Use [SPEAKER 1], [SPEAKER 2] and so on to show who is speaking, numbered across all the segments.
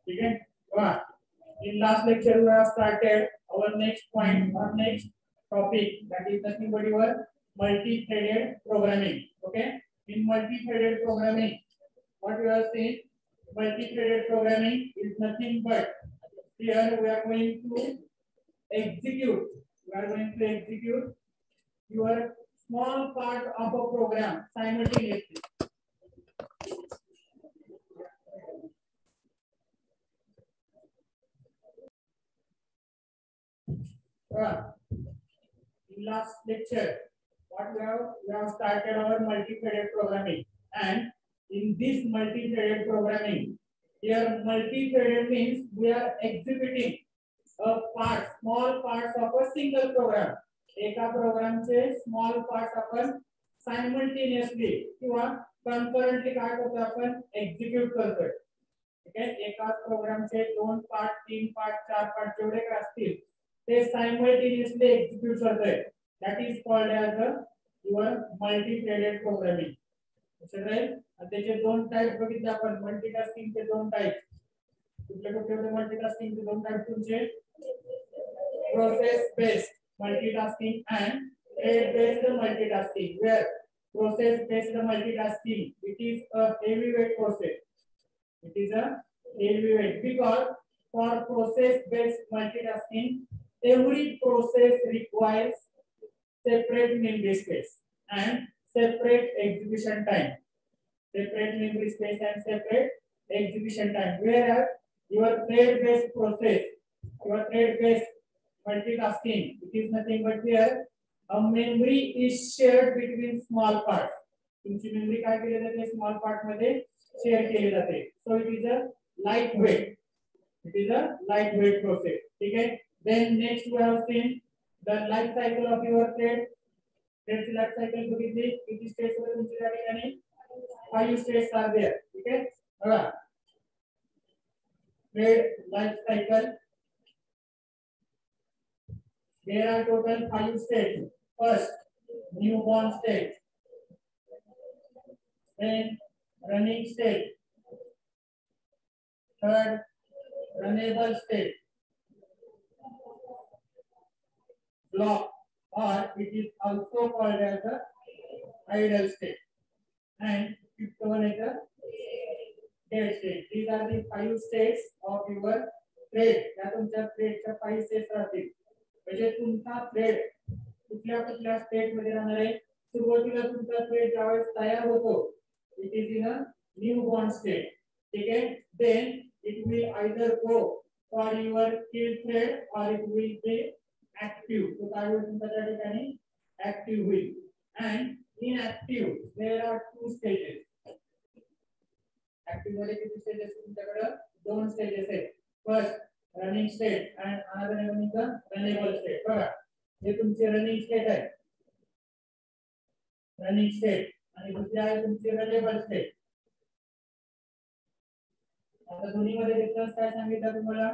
[SPEAKER 1] ठीक है. In last lecture we have started our next point or next topic, that is nothing but your multi-threaded programming. Okay, in multi-threaded programming what we have seen, multi-threaded programming is nothing but here we are going to execute your small part of a program simultaneously. In last lecture, what we have started our multi-threaded programming, and in this multi-threaded programming, here multi-threaded means we are executing a small parts of a single program. एका प्रोग्रामचे small part आपण simultaneously किंवा कन्करंटली काय करतो आपण execute करतोय. ठीक आहे, एकाच प्रोग्रामचे 2 पार्ट 3 पार्ट 4 पार्ट जेवढे काय असतील ते सायमल्टेनियसली एक्झिक्यूट करतोय. That is called as your multi threaded programming. Right. त्याचे 2 टाइप बघितले आपण. मल्टीटास्किंगचे 2 टाइप. कुठले मल्टीटास्किंगचे 2 टाइप तुमचे process based multitasking and thread based multitasking. Where process based multitasking, it is a heavyweight process. It is a heavyweight because for process based multitasking, every process requires separate memory space and separate execution time. Separate memory space and separate execution time. Whereas your thread based process, your thread based multitasking, it is nothing but here a memory is shared between small parts. तुमची memory काय केली जाते small part मध्ये share केली जाते. So it is a lightweight process. ठीक आहे. Then next we have seen the life cycle of your थ्रेडची लाइफ सायकल बघितली. किती स्टेज होते तुमच्या त्या ठिकाणी 5 स्टेज आर देयर. ठीक आहे. बघा thread life cycle. There are total 5 stages. First, newborn stage, then running stage, third, runnable stage, block, or it is also called as the idle stage, and fifth one is the dead stage. These are the 5 stages of your thread. या तुमच्या थ्रेडच्या 5 stages राहतील. म्हणजे तुमचा thread कुठल्या state मध्ये राहणार आहे. सुरुवातीला तुमचा थ्रेड ज्यावेळेस तयार होतो it is in a new born state. ठीक आहे. Then it will either go for your kill thread or it will be active. तो त्यावेळेस तुमच्या त्या ठिकाणी ऍक्टिव्ह होईल. And in active there are 2 stages. Active मध्ये किती स्टेजेस तुमच्याकडे 2 स्टेजेस आहेत. First running state and another one is the runnable state. बघा हे तुमचे रनिंग स्टेट आहे. रनिंग स्टेट आणि दुसरी आहे तुमची रनेबल स्टेट. आता दोन्ही मध्ये डिफरन्स काय सांगितलं तुम्हाला.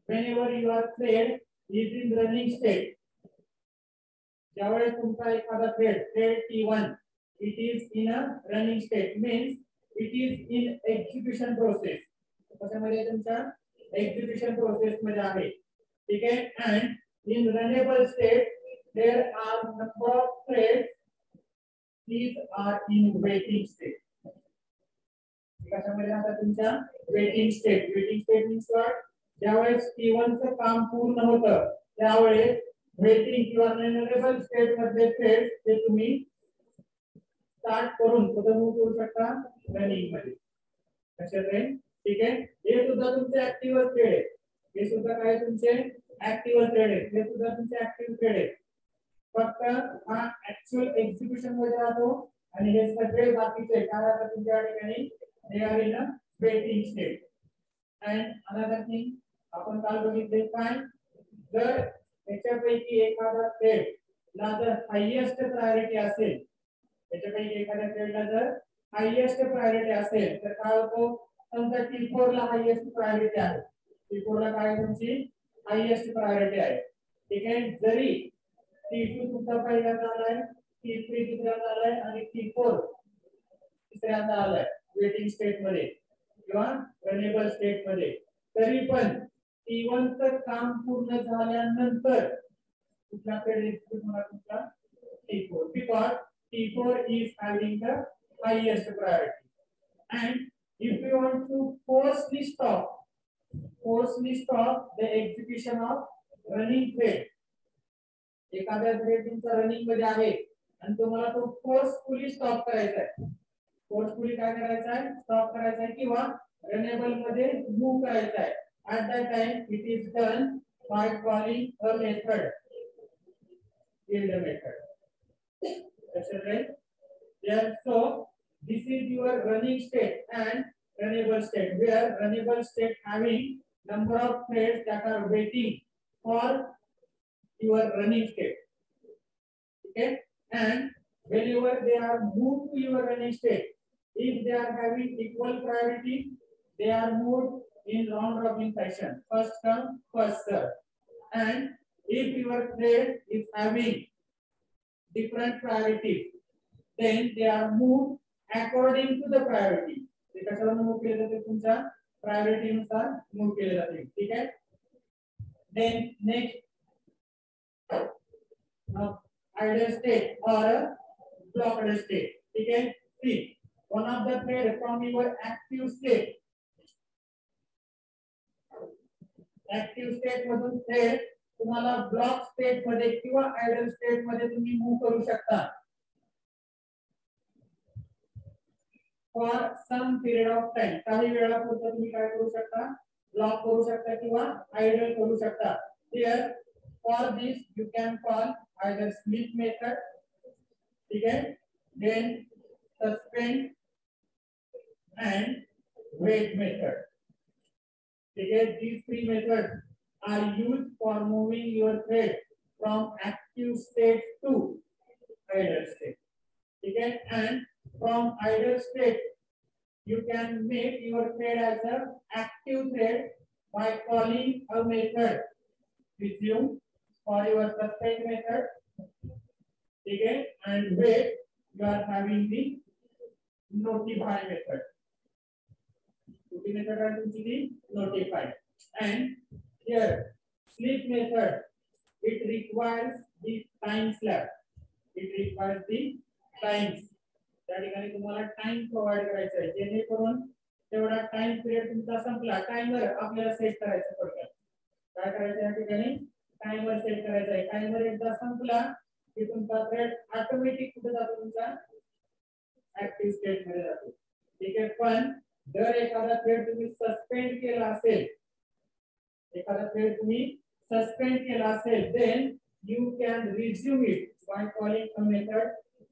[SPEAKER 1] whenever your thread is in running state, ज्यावेळेस तुमचा एखादा thread T1 it is in a running state means it is in execution process. त्याच्यामध्ये तुमचा execution process मध्ये आहे. ठीक आहे. and in runnable state there are number of threads, these are in waiting state. कशामध्ये आता तुमच्या waiting state means what, ज्यावेळेस T1 चं काम पूर्ण होतं त्यावेळेस waiting किंवा runnable state मध्ये थ्रेड ते तुम्ही स्टार्ट करून पुढे मूव करू शकता रनिंग मध्ये. कशात आहे. ठीक आहे. हे सुद्धा तुमचे ऍक्टिव्ह थ्रेड आहे. हे सुद्धा काय तुमचे ऍक्टिव्ह थ्रेड आहे. हे सुद्धा तुमचे ऍक्टिव्ह थ्रेड आहे. फक्त हा ऍक्च्युअल एक्झिक्युशन मध्ये राहतो आणि हे सगळे बाकीचे काय आता तुमच्या ठिकाणी they are in a waiting state. And another thing आपण काल बघितले काय, जर त्याच्यापैकी एखादा थ्रेड ला जर हायएस्ट प्रायोरिटी असेल, त्याच्यापैकी एखाद्या थ्रेडला जर हायएस्ट प्रायोरिटी असेल तर काय होतं. समजा T4 ला हायएस्ट प्रायोरिटी आहे. T4 ला काय तुमची हायएस्ट प्रायोरिटी आहे. ठीक आहे. जरी T2 तुमचा पहिल्यांदा आलाय, T3 दुसऱ्यांदा आलाय आणि T4 तिसऱ्यांदा आलाय वेटिंग स्टेट मध्ये किंवा रनेबल स्टेट मध्ये. काम पूर्ण झाल्यानंतर कुठला पेड एक्झिक्यूट होणार तुमचा T4 because T4 is having the highest priority. And if you want to forcefully stop the execution of running thread, एखाद्या थ्रेड तुमचा रनिंग मध्ये आहे आणि तुम्हाला तो फोर्सफुली स्टॉप करायचा आहे, फोर्सफुली काय करायचा आहे, स्टॉप करायचा आहे किंवा रनेबल मध्ये मूव्ह करायचा आहे. At that time it is done by calling a method, build a method. That's right. Yeah, so this is your running state and runnable state, where runnable state having number of threads that are waiting for your running state. Okay, and whenever they are moved to your running state, if they are having equal priority, they are moved in round robin fashion, first come first serve. And if your thread is having different priorities, then they are moved according to the priority. ते कशाला move केले जाते, तुमच्या priority नुसार move केले जाते. ठीक आहे. Then next idle state or blocked state. ठीक है. See, one of the thread from your active state मधून थ्रेड तुम्हाला ब्लॉक स्टेट मध्ये किंवा आयडल स्टेट मध्ये तुम्ही मूव करू शकता for some period of time. काही वेळापुरतं तुम्ही काय करू शकता, ब्लॉक करू शकता किंवा आयडल करू शकता. Here for this you can call either sleep method, ठीक है, then suspend and wait method. Because these three methods are used for moving your thread from active state to idle state. Okay, and from idle state you can make your thread as an active thread by calling a method resume for your suspend method. Okay, and wait you are having the notify method. Method are usually notified. And here sleep method, it requires the time slab. It requires the times. त्या ठिकाणी तुम्हाला time provide करायचा आहे, जेणेकरून तेवढा time period तुमचा संपला. Timer आपल्याला सेट करायचं पडतं. काय करायचं या ठिकाणी, टाइमर सेट करायचा आहे. टाइमर एकदा संपला की तुमचा थ्रेड ऑटोमॅटिक कुठे जातो, तुमचा ऍक्टिव्ह स्टेट मध्ये जातो. ठीक आहे. पण जर एखादा थ्रेड तुम्ही सस्पेंड केला असेल, then you can resume it by calling a method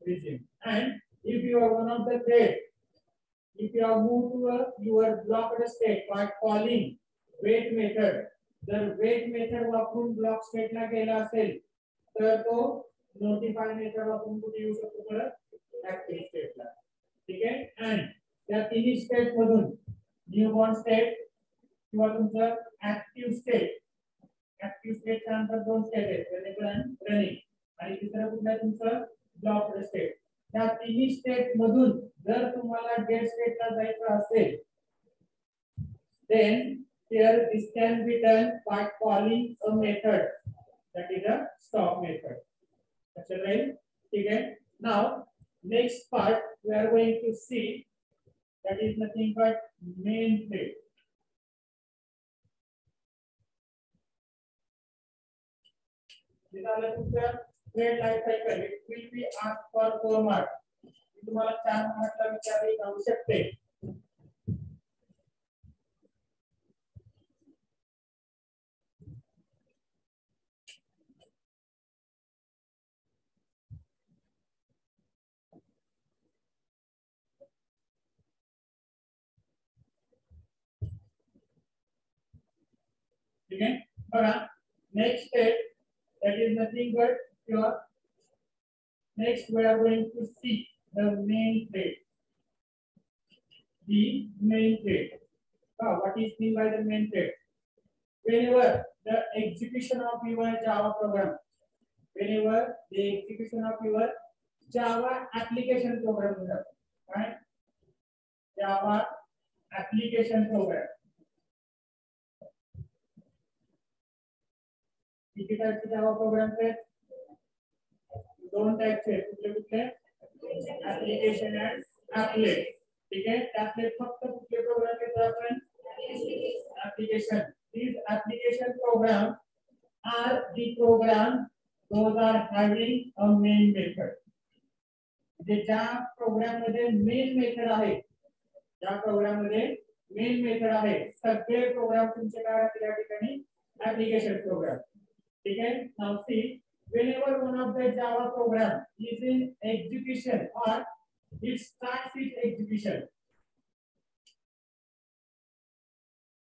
[SPEAKER 1] resume. And if you are one of the thread, if you are moved to your blocked state by calling wait method, जर wait method वापरून block state ला गेला असेल तर तो notify method वापरून कुठे येऊ शकतो, परत active state ला. ठीक आहे. and त्या तिन्ही स्टेट मधून न्यूबॉर्न स्टेट किंवा तुमचं ऍक्टिव्ह स्टेट च्या नंतर दोन स्टेट आहेत, रनेबल आणि रनिंग, आणि तिसरं कुठलं तुमचं ब्लॉक्ड स्टेट. त्या तिन्ही स्टेट मधून जर तुम्हाला डेड स्टेटला जायचं असेल, then here this can be done by calling a method that is a stop method. That's right. ठीक है. Now next part we are going to see, that is nothing but main thread. This is the thread life cycle. It will be asked for 4 marks. तुम्हाला 4 mark ला विचारले जाऊ शकते. ठीक है. बघा, next step, that is nothing but your next we are going to see the main thread. The main thread. What is mean by the main thread? Whenever the execution of your Java program, whenever the execution of your Java application program, right? Java application program. किती टाइपचे जावा programmes आहेत? दोन टाइपचे. कुठले कुठले? Application आणि ऍपलेट. ठीक आहे. त्यातले फक्त कुठले प्रोग्राम घेतो आपण? Application. These application programs are the program those are having a main method. ज्या प्रोग्राम मध्ये मेन मेथड आहे, ज्या प्रोग्राम मध्ये मेन मेथड आहे, सगळे प्रोग्राम तुमचे काय असतील या ठिकाणी? Application program. ठीक आहे. Now see, whenever one of the Java program is in execution or it starts its execution,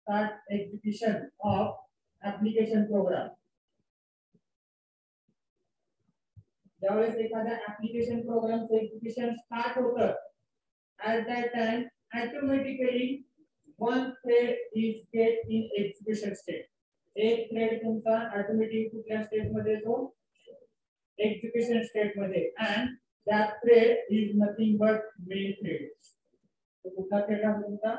[SPEAKER 1] start execution of application program. ज्यावेळेस एखाद्या ऍप्लिकेशन प्रोग्रामचं एक्झिक्युशन स्टार्ट होतं, at that time automatically one thread is get in execution state. एक thread तुमचा automatic कुठल्या state मध्ये येतो? Execution state मध्ये. and that thread is nothing but main thread. तो कुठला थ्रेड आहे तुमचा?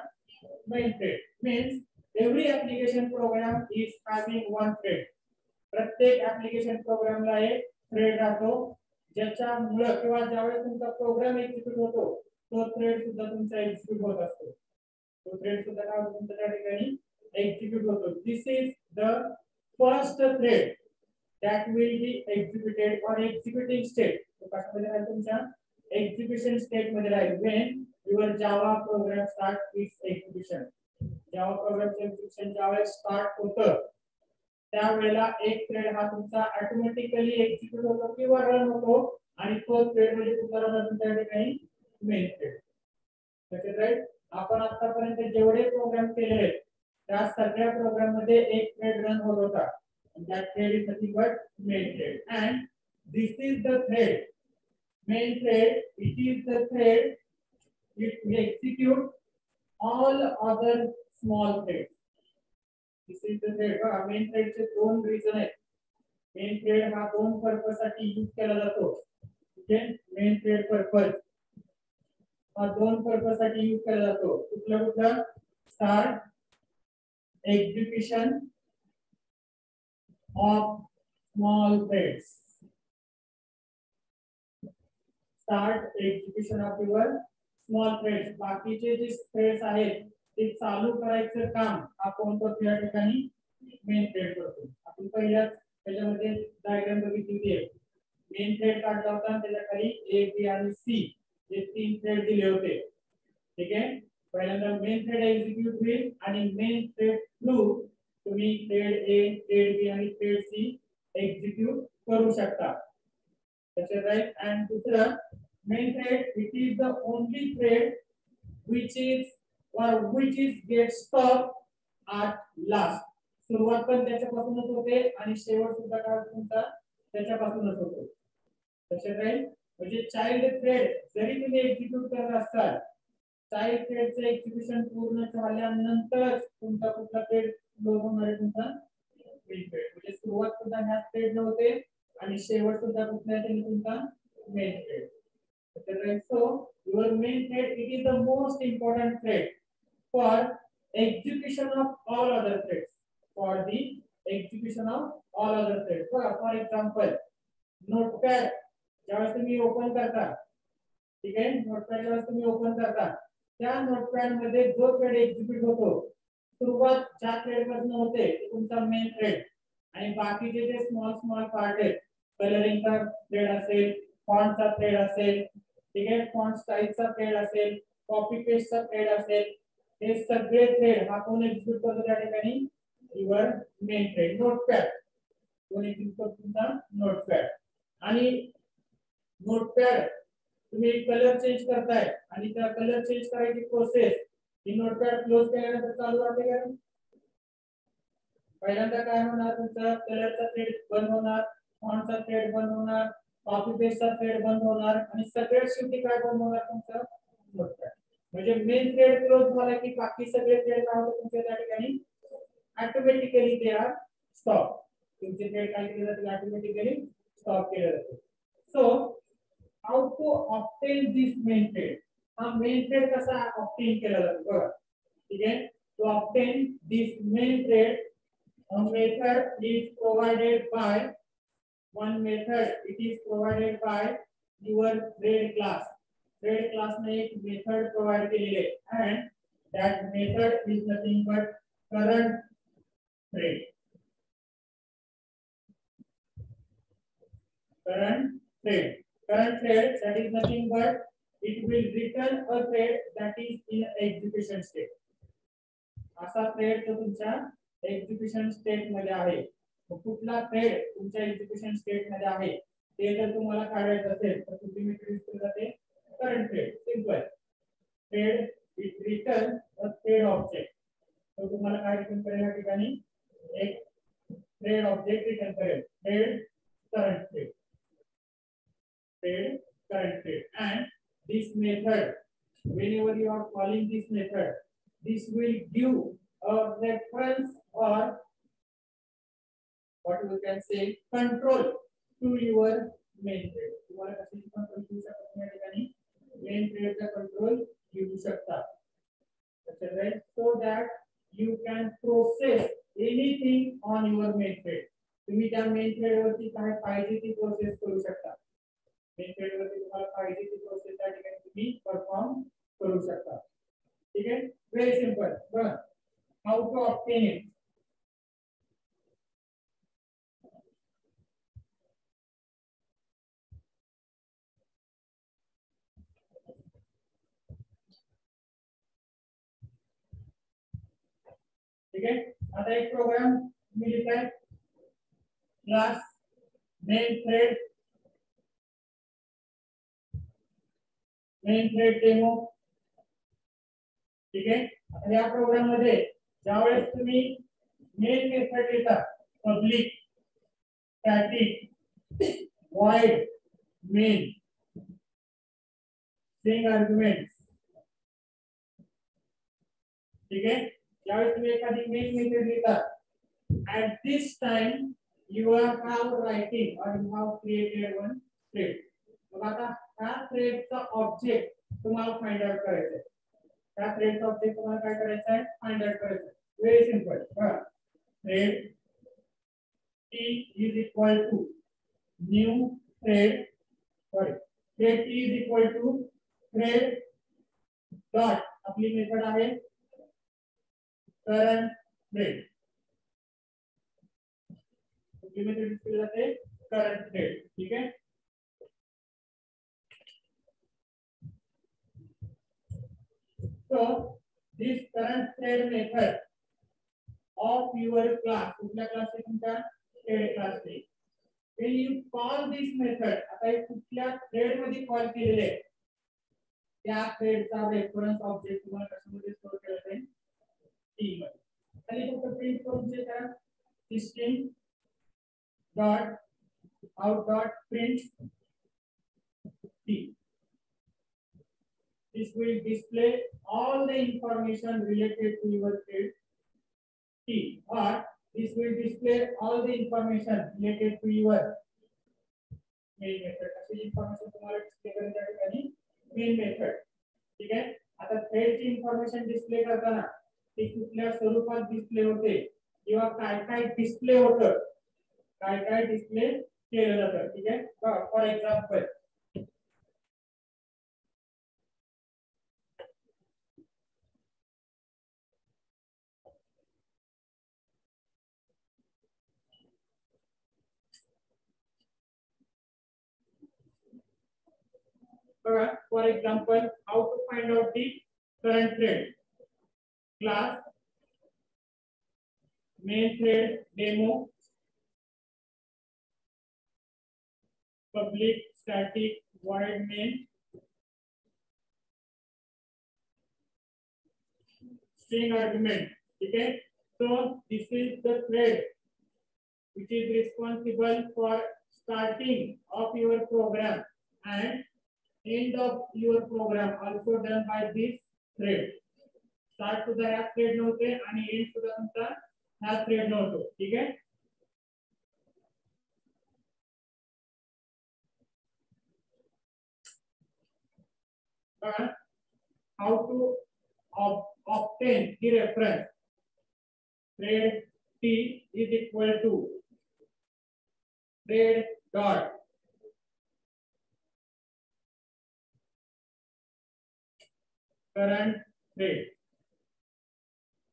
[SPEAKER 1] main thread. means every application program is having one thread. प्रत्येक ऍप्लिकेशन प्रोग्रामला एक थ्रेड राहतो, ज्याच्यामुळे किंवा ज्यावेळेस तुमचा प्रोग्राम एक्झिक्यूट होतो तो थ्रेड सुद्धा तुमचा एक्झिक्यूट होत असतो. तो थ्रेड सुद्धा काय होतो तुमच्या त्या ठिकाणी? एक्झिक्यूट होतो. This is the first thread that will be executed or executing state. तो कशामध्ये राहील? तुमच्या एक्झिक्युशन स्टेट मध्ये राहील when your Java program start its execution. Java प्रोग्रामचे एक्झिक्युशन ज्यावेळेस स्टार्ट होतं त्यावेळेला एक थ्रेड हा तुमचा ऑटोमॅटिकली एक्झिक्यूट होतो किंवा रन होतो आणि तो थ्रेड म्हणजे तुमचा तुमच्या ठिकाणी मेन थ्रेड. Okay right. आपण आतापर्यंत जेवढे प्रोग्राम केले आहेत त्या सगळ्या प्रोग्राम मध्ये एक थ्रेड रन होत होता. That thread is nothing but main thread, and this is the thread. Main thread, it is the thread which will execute all other small threads. This is the thread. Main thread चे दोन reason आहेत. Main thread हा दोन purpose साठी use केला जातो. ठीक आहे. Main thread पर्पज हा दोन पर्पज साठी यूज केला जातो. कुठला कुठला? Start execution of small threads. Start execution of your small threads. बाकीचे जे थ्रेड्स आहेत ते चालू करायचं काम आपण तो त्या ठिकाणी मेन थ्रेड करतो. आपण पहिल्याच त्याच्यामध्ये डायग्राम बघितली आहे. मेन थ्रेड काढला होता आणि त्याच्या खाली ए बी आणि सी हे तीन थ्रेड दिले होते. ठीक आहे. पहिल्यांदा मेन थ्रेड एक्झिक्यूट होईल आणि मेन थ्रेड थ्रू तुम्ही थ्रेड ए, थ्रेड बी आणि थ्रेड सी एक्झिक्यूट करू शकता. त्याचे राईट. आणि दुसरा main thread, it is the only thread which is get stop at last. सुरुवात पण त्याच्यापासूनच होते आणि शेवट सुद्धा काय तुमचा त्याच्यापासूनच होतो. त्याचे राईट. म्हणजे चाइल्ड थ्रेड जरी तुम्ही एक्झिक्यूट करत असाल, चाइल्ड थ्रेडचे एक्झिक्युशन पूर्ण झाल्यानंतर तुमचा कुठला थ्रेड लोड होणार आहे? तुमचा मेन थ्रेड. म्हणजे सुरुवात सुद्धा ह्या थ्रेड होते आणि शेवट सुद्धा कुठल्या तरी तुमचा main thread. So your main thread, it is the most important thread for execution of all other threads. For the execution of all other threads. For example, notepad ज्यावेळेस तुम्ही ओपन करता, ठीक आहे, नोटपॅड ज्यावेळेस तुम्ही ओपन करता त्या notepad मध्ये जो थ्रेड एक्झिक्यूट होतो, सुरुवात ज्या थ्रेड पासून होते ते तुमचा मेन थ्रेड आणि बाकीचे जे स्मॉल पार्ट आहेत, कलरिंगचा थ्रेड असेल, फॉन्टचा थ्रेड असेल, ठीक आहे, फॉन्ट स्टाईलचा थ्रेड असेल, कॉपी पेस्टचा थ्रेड असेल, हे सगळे थ्रेड हा कोण एक्झिक्यूट करतो त्या ठिकाणी? Your main thread. नोटपॅड कोण एक्झिक्यूट करतो? तुमचा नोटपॅड. आणि नोटपॅड तुम्ही कलर चेंज करताय आणि त्या कलर चेंज करायची प्रोसेस ही नोटपॅड क्लोज केल्यानंतर चालू राहते का? पहिल्यांदा काय होणार? तुमचा कलरचा थ्रेड बंद होणार, फॉन्टचा थ्रेड बंद होणार, कॉपी पेस्टचा थ्रेड बंद होणार आणि सगळ्यात शेवटी काय बंद होणार? तुमचा नोटपॅड. म्हणजे मेन थ्रेड क्लोज झाला की बाकी सगळे थ्रेड काय होतात तुमच्या त्या ठिकाणी? Automatically they are stop. तुमचे थ्रेड काय केले जाते? ऑटोमॅटिकली स्टॉप केले जाते. So how to obtain this main thread? हा मेन थ्रेड कसा ऑब्टेन केला जातो बघा. ठीक आहे. To obtain this main thread A method is provided by one method. It is provided by your thread class. Thread class ने एक method provide केलेली आहे and that method is nothing but current thread. Current thread. Current thread, that is nothing but it will return a thread that is in execution state. असा thread जो तुमच्या execution state मध्ये आहे, कुठला thread तुमच्या execution state मध्ये आहे ते जर तुम्हाला काढायचं असेल तर तुम्ही यूज करता ते current thread. Simple. Thread it return a thread object. तो तुम्हाला काय रिटर्न करेल या ठिकाणी एक थ्रेड ऑब्जेक्ट रिटर्न करेल. Thread current thread. Thread current thread. And this method, whenever you are calling this method, this will give a reference or what we can say control to your main thread. तुम्हाला कशाची control देऊ शकता या ठिकाणी main thread चा control देऊ शकता. right? So that you can process anything on your main thread. तुम्ही त्या main thread वरती काय पाहिजे ती प्रोसेस करू शकता. मेन थ्रेड वरती तुम्हाला पाहिजे ती प्रोसेस त्या ठिकाणी तुम्ही परफॉर्म करू शकता. ठीक आहे. Very simple. बघा हाऊ टू ऑब्टेन इट. ठीक आहे. आता एक प्रोग्राम मी लिहिलाय क्लास मेन थ्रेड डेमो. ठीक आहे. आता या प्रोग्राम मध्ये ज्यावेळेस तुम्ही मेन मेथड लिहिता public static void main string arguments. ठीक आहे. ज्यावेळेस तुम्ही एखादी मेन मेथड लिहिता at this time you have writing or you have created one thread. मग आता त्या थ्रेडचा ऑब्जेक्ट तुम्हाला फाइंड आउट करायचा आहे. त्या थ्रेडचा ऑब्जेक्ट तुम्हाला काय करायचा आहे फाइंड आउट करायचा आहे. Very simple. बघा thread t is equal to new thread thread t is equal to thread dot आपली मेथड आहे current thread. आपली मेथड डिस्प्ले जाते current thread. ठीक आहे. So this current thread method of your class, कुठल्या class चे तुमच्या thread क्लास चे, when you call this method, आता हे कुठल्या thread मध्ये कॉल केलेले आहे त्या thread चा रेफरन्स ऑब्जेक्ट तुम्हाला कशामध्ये स्टोअर करायचा आहे t मध्ये. आणि फक्त प्रिंट करून जे करा system dot out dot print t. This will display all the information related to your thread T, or this will display all the information related to your main method. अशी information तुम्हाला display करायची आहे आणि main method. ठीक आहे. आता thread ची information display करताना ती कुठल्या स्वरूपात डिस्प्ले होते किंवा काय काय डिस्प्ले होतं, काय काय डिस्प्ले केलं जातं. ठीक आहे. For example how to find out the current thread. Class main thread demo public static void main string argument. Okay, so this is the thread which is responsible for starting of your program and end of your program also done by this thread. Start सुद्धा ह्या thread नव्हते आणि end सुद्धा तुमचा ह्या thread नव्हतो. ठीक आहे. How to obtain the reference thread T is equal to trade dot current trade.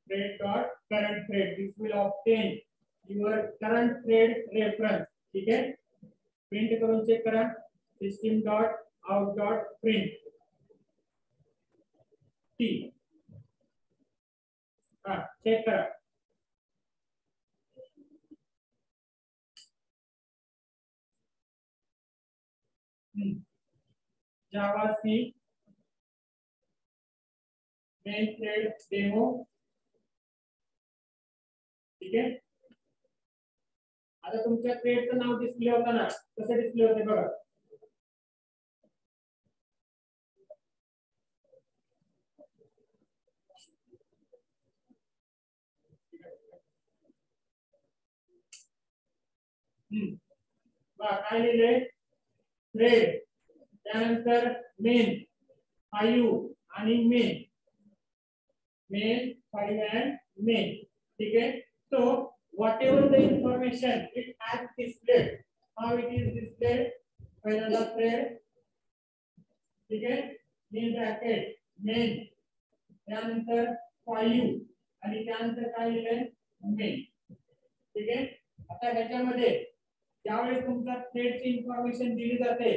[SPEAKER 1] Trade dot current trade. This will obtain your current trade reference. ठीक है? प्रिंट करून चेक करा. System dot out dot print T. Check करा. Java C main thread demo. ठीक आहे. आता तुमच्या थ्रेडचं नाव display होतं ना, कसं डिस्प्ले होते बघा. काय लिहिलंय? थ्रेड, त्यानंतर मेन 5 आणि मेन 5 and main. ठीक है. So whatever the information it has displayed, how it is displayed? पहिल्यांदा thread, ठीक है, main bracket main, त्यानंतर 5 आणि त्यानंतर काय लिहिलंय? main. ठीक है. आता ह्याच्यामध्ये ज्यावेळेस तुमचा थ्रेडची इन्फॉर्मेशन दिली जाते,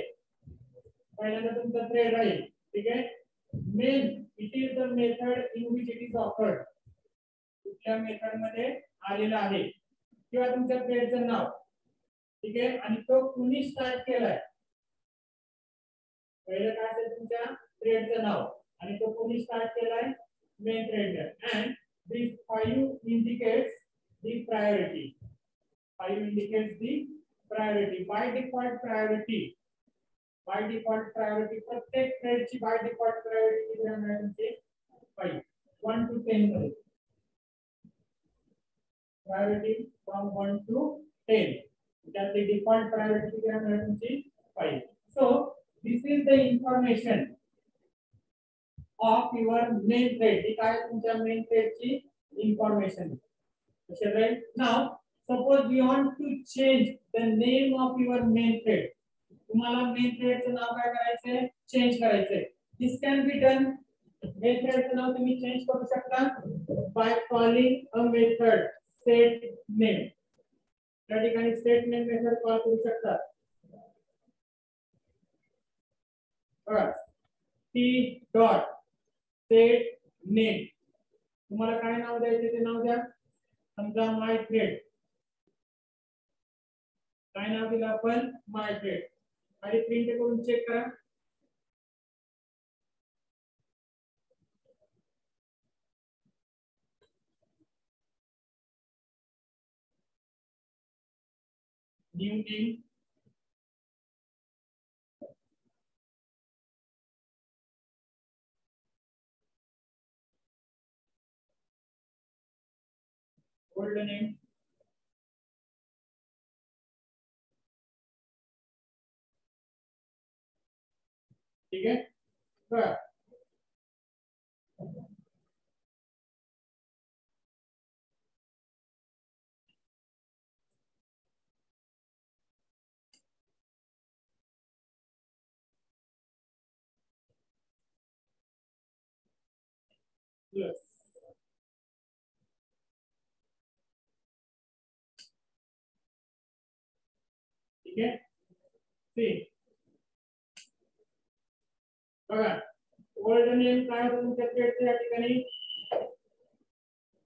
[SPEAKER 1] पहिल्यांदा तुमचा थ्रेड राहील. ठीक है. main it is the method in which it is offered. कुठल्या मेथड मध्ये आलेला आहे किंवा तुमच्या थ्रेडचं नाव. ठीक आहे. आणि तो कुणी स्टार्ट केलाय, पहिलं काय असेल तुमच्या थ्रेडचं नाव आणि तो कुणी स्टार्ट केलाय? Main थ्रेडने. and this 5 indicates the priority. 5 indicates the priority. by default priority प्रत्येक थ्रेडची बाय डिफॉल्ट प्रायोरिटी किती आहे तुमची? 5. 1 to 10 मध्ये प्रायोरिटी फ्रॉम 1 to 10. त्यातली डिफॉल्ट प्रायोरिटी किती आहे तुमची? 5. So this is the information of your main thread. ही काय तुमच्या मेन थ्रेडची information. Right. Now suppose you want to change the name of your main thread. तुम्हाला मेन थ्रेडचं नाव काय करायचंय? चेंज करायचंय. This can be done. Main थ्रेडचं नाव तुम्ही चेंज करू शकता by calling a method set name. त्या ठिकाणी सेट नेम मेथड कॉल करू शकता. T dot set name. तुम्हाला काय नाव द्यायचे ते नाव द्या. समजा माय थ्रेड. काय नाव दिलं आपण? My thread. आणि प्रिंट करून चेक करा. न्यू नेम, ओल्ड नेम, ठीक है. बघा yes. ठीक है. सी बघा ओल्ड नेम काय होतं तुमच्या थ्रेडच्या या ठिकाणी?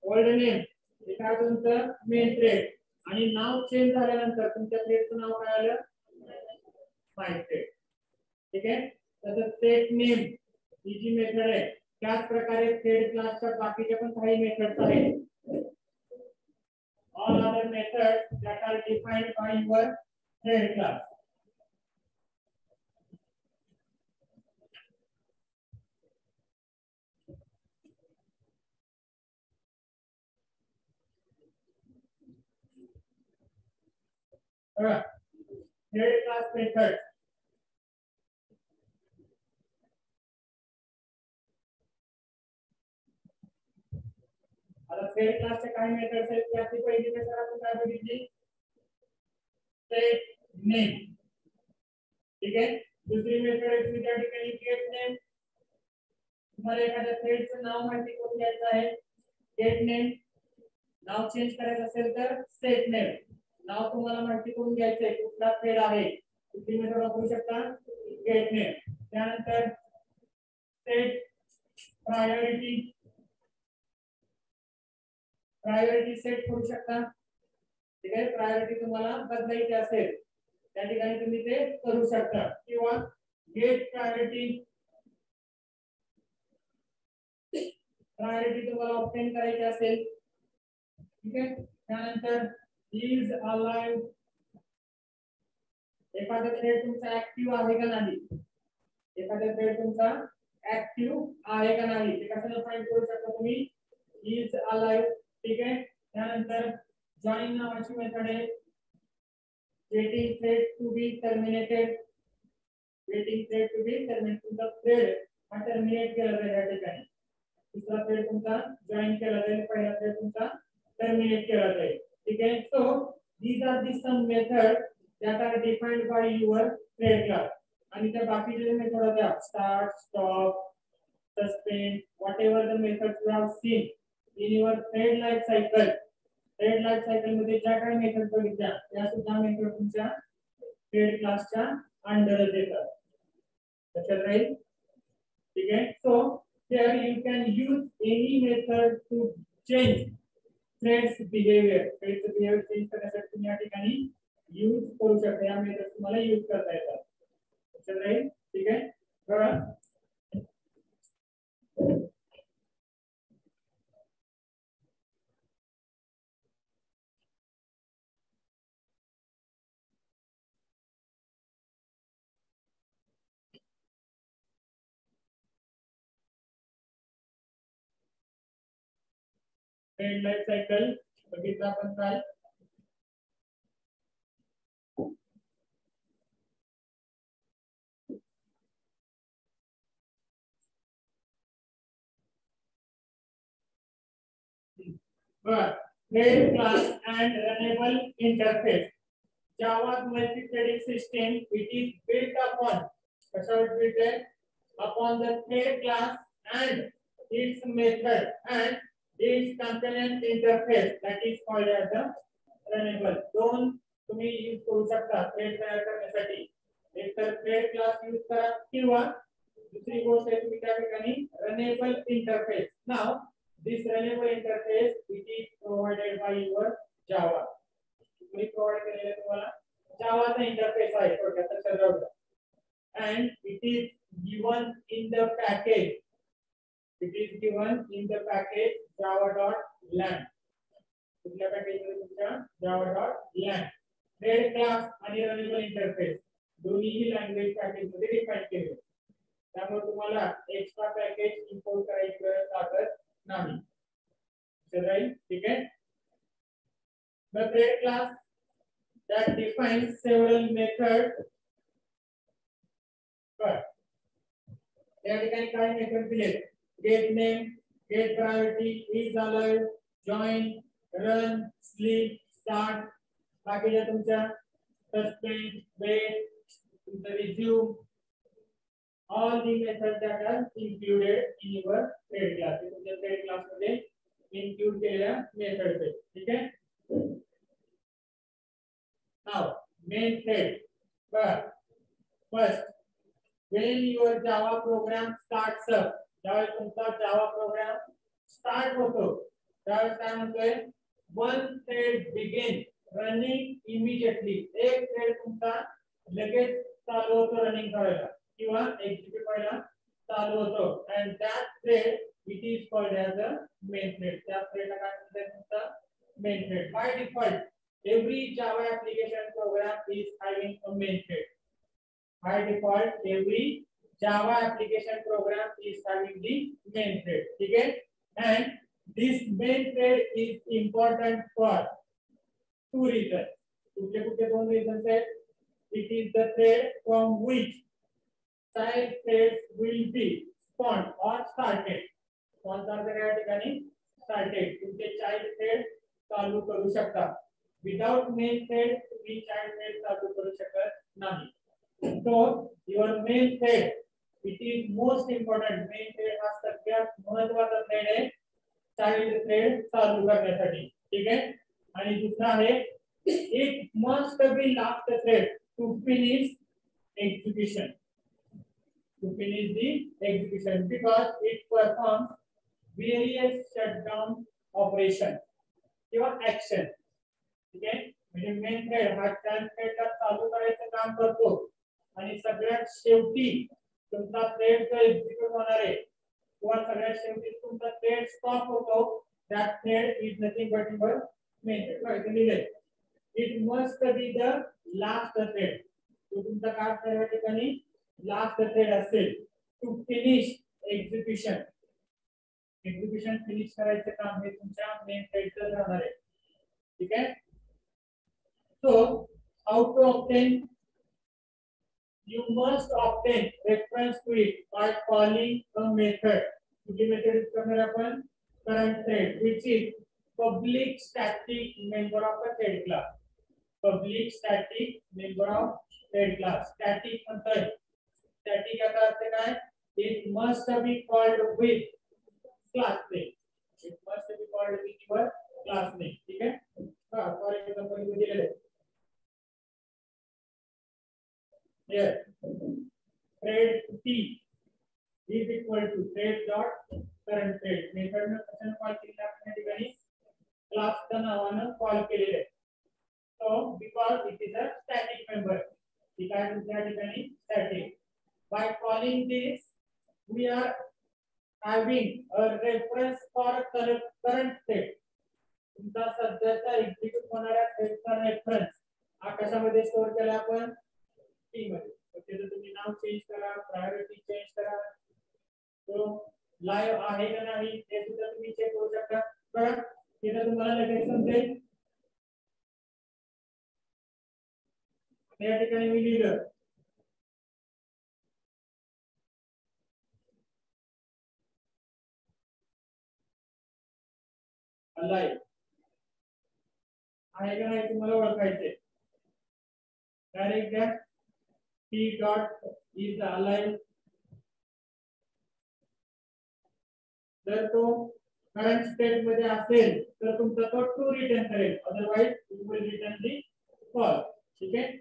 [SPEAKER 1] ओल्ड नेम हे काय तुमचं? Main thread. आणि नाव चेंज झाल्यानंतर तुमच्या थ्रेडचं नाव काय आलं? My thread. ठीक आहे. तसंच सेट नेम ही जी मेथड आहे त्याच प्रकारे थ्रेड क्लासच्या बाकीच्या पण काही मेथड्स आहेत. all other methods that are defined by your thread class. Thread class method. आता थ्रेड क्लासचे काही मेथड्स आहेत त्याची पहिली मेथड आपण काय बघितली सेट नेम ठीक आहे दुसरी मेथड आहे तुम्ही त्या ठिकाणी गेट नेम तुम्हाला एखाद्या थ्रेडचं नाव माहिती करून द्यायचं आहे गेट नेम नाव चेंज करायचं असेल तर सेट नेम नाव तुम्हाला माहिती करून द्यायचं आहे कुठला थ्रेड आहे दुसरी मेथड वापरू शकता गेट नेम त्यानंतर सेट प्रायोरिटी सेट करू शकता ठीक आहे प्रायोरिटी तुम्हाला बदलायची असेल त्या ठिकाणी तुम्ही ते करू शकता किंवा गेट प्रायोरिटी तुम्हाला ऑब्टेन करायची असेल ठीक आहे त्यानंतर इज अलाइव एखादा थ्रेड तुमचा ऍक्टिव्ह आहे का नाही एखादा थ्रेड तुमचा ऍक्टिव्ह आहे का नाही ते कशाला फाइंड करू शकता तुम्ही इज अलाइव ठीक आहे त्यानंतर जॉइन नावाची मेथड आहे waiting thread to be terminated तुमचा थ्रेड हा टर्मिनेट केला जाईल या ठिकाणी दुसरा थ्रेड तुमचा जॉइन केला जाईल पहिला थ्रेड तुमचा टर्मिनेट केला जाईल ठीक आहे सो these are the some methods that are defined by your thread class आणि त्या बाकीचे मेथड होत्या start stop suspend whatever the methods you have seen in your thread life cycle मध्ये ज्या काही मेथड बघितल्या त्या सुद्धा मेथड तुमच्या थ्रेड क्लासच्या अंडर येतात लक्षात राहील ठीक आहे सो here you can use any method to change threads behavior change करण्यासाठी तुम्ही या ठिकाणी यूज करू शकता या मेथड तुम्हाला यूज करता येतात लक्षात राहील ठीक आहे बघा थ्रेड लाइफ सायकल बघितलं आपण काल thread class and runnable interface Java multi-threading system it is built upon upon the thread class and its method and its component interface that is called as the runnable दोन तुम्ही use करू शकता thread तयार करण्यासाठी एक तर thread class use करा किंवा दुसरी गोष्ट आहे तुम्ही त्या ठिकाणी runnable interface now this runnable interface it is provided by your Java तुम्ही प्रोवाइड केलेला तुम्हाला Java चा इंटरफेस आहे थोडक्यात समजावून and it is given in the package java.lang कुठल्या पॅकेज मध्ये तुमच्या java.lang थ्रेड क्लास आणि रनेबल इंटरफेस दोन्हीही लँग्वेज पॅकेज मध्ये डिफाइन केले त्यामुळे तुम्हाला एक्स्ट्रा पॅकेज इंपोर्ट करायची गरज लागत नाही राइट ठीक है the thread class that defines several methods या ठिकाणी काही मेथड दिले get name get priority is alive join run sleep start बाकीच्या तुमच्या suspend wait तुमचा resume all the methods that are included in your thread class तुमच्या thread class मध्ये include केलेल्या मेथड्स आहेत ठीक आहे now main thread first when your java program starts up ज्यावेळेस तुमचा java program start होतो त्यावेळेस काय म्हणतोय one thread begin running immediately एक thread तुमचा लगेच चालू होतो रनिंग करायला किंवा एक्झिक्यूट व्हायला चालू होतो and that thread it is called as a main thread त्या thread ला काय म्हणतात तुमचा main thread by default every java application program is having a main thread by default every java application program is having the main thread okay and this main thread is important for two reasons कुठले दोन reasons आहेत it is the thread from which child threads will be spawned or started spawned या ठिकाणी started, तुमचे child thread चालू करू शकता. Without main thread तुम्ही चाइल्ड थ्रेड चालू करू शकत नाही. So your main thread, it is most important. main thread हा सगळ्यात महत्त्वाचा थ्रेड आहे चाइल्ड थ्रेड चालू करण्यासाठी. ठीक आहे. आणि दुसरा आहे it must be last thread to finish execution. To finish the execution because it performs various shutdown operation किंवा action. ठीक आहे. म्हणजे मेन थ्रेड हा चाइल्ड थ्रेडला चालू करायचं काम करतो आणि सगळ्यात शेवटी तुमचा थ्रेड जो एक्झिक्यूट होणार आहे किंवा सगळ्यात शेवटी तुमचा थ्रेड स्टॉप होतो, that thread is nothing but your main thread. right दिले it must be the last thread. तो तुमचा काय असणार आहे ठिकाणी लास्ट थ्रेड असेल to finish execution. Execution finish करायचं काम हे तुमच्या मेन थ्रेडचं राहणार आहे. ठीक आहे. So how to obtain? You must obtain reference to it by calling a method. The method is करणार आपण current thread, which is public static member of the thread class. Public static member of thread class. Static म्हणतोय. Static याचा अर्थ काय? It must be called with class name. It must be called with your class name. ठीक है? हाँ, for example ये दिलेलं आहे. Here, thread T is equal to thread dot current thread. Method में फंक्शन कॉल केलेला आपण ठिकाणी क्लासच्या नावाने कॉल केलेले आहे. So because it is a static member, ठीक आहे, दुसऱ्या ठिकाणी static. By calling this, we are having a reference for current thread. तुमचा सध्याचा एक्झिक्यूट होणाऱ्या थ्रेडचा रेफरन्स हा कशामध्ये स्टोअर केला आपण टी मध्ये. त्याचं तुम्ही नाव चेंज करा, प्रायोरिटी चेंज करा, तो लाईव्ह आहे का नाही हे सुद्धा तुम्ही चेक करू शकता. बरं, तिथे तुम्हाला लगेच समजेल. या ठिकाणी मी लिहिलं लाईव्ह आहे का नाही तुम्हाला ओळखायचे. डायरेक्ट द्या T dot is alive. जर तो करंट स्टेट मध्ये असेल तर तुमचा तो ट्रू रिटर्न करेल, otherwise you will return the false. ठीक आहे.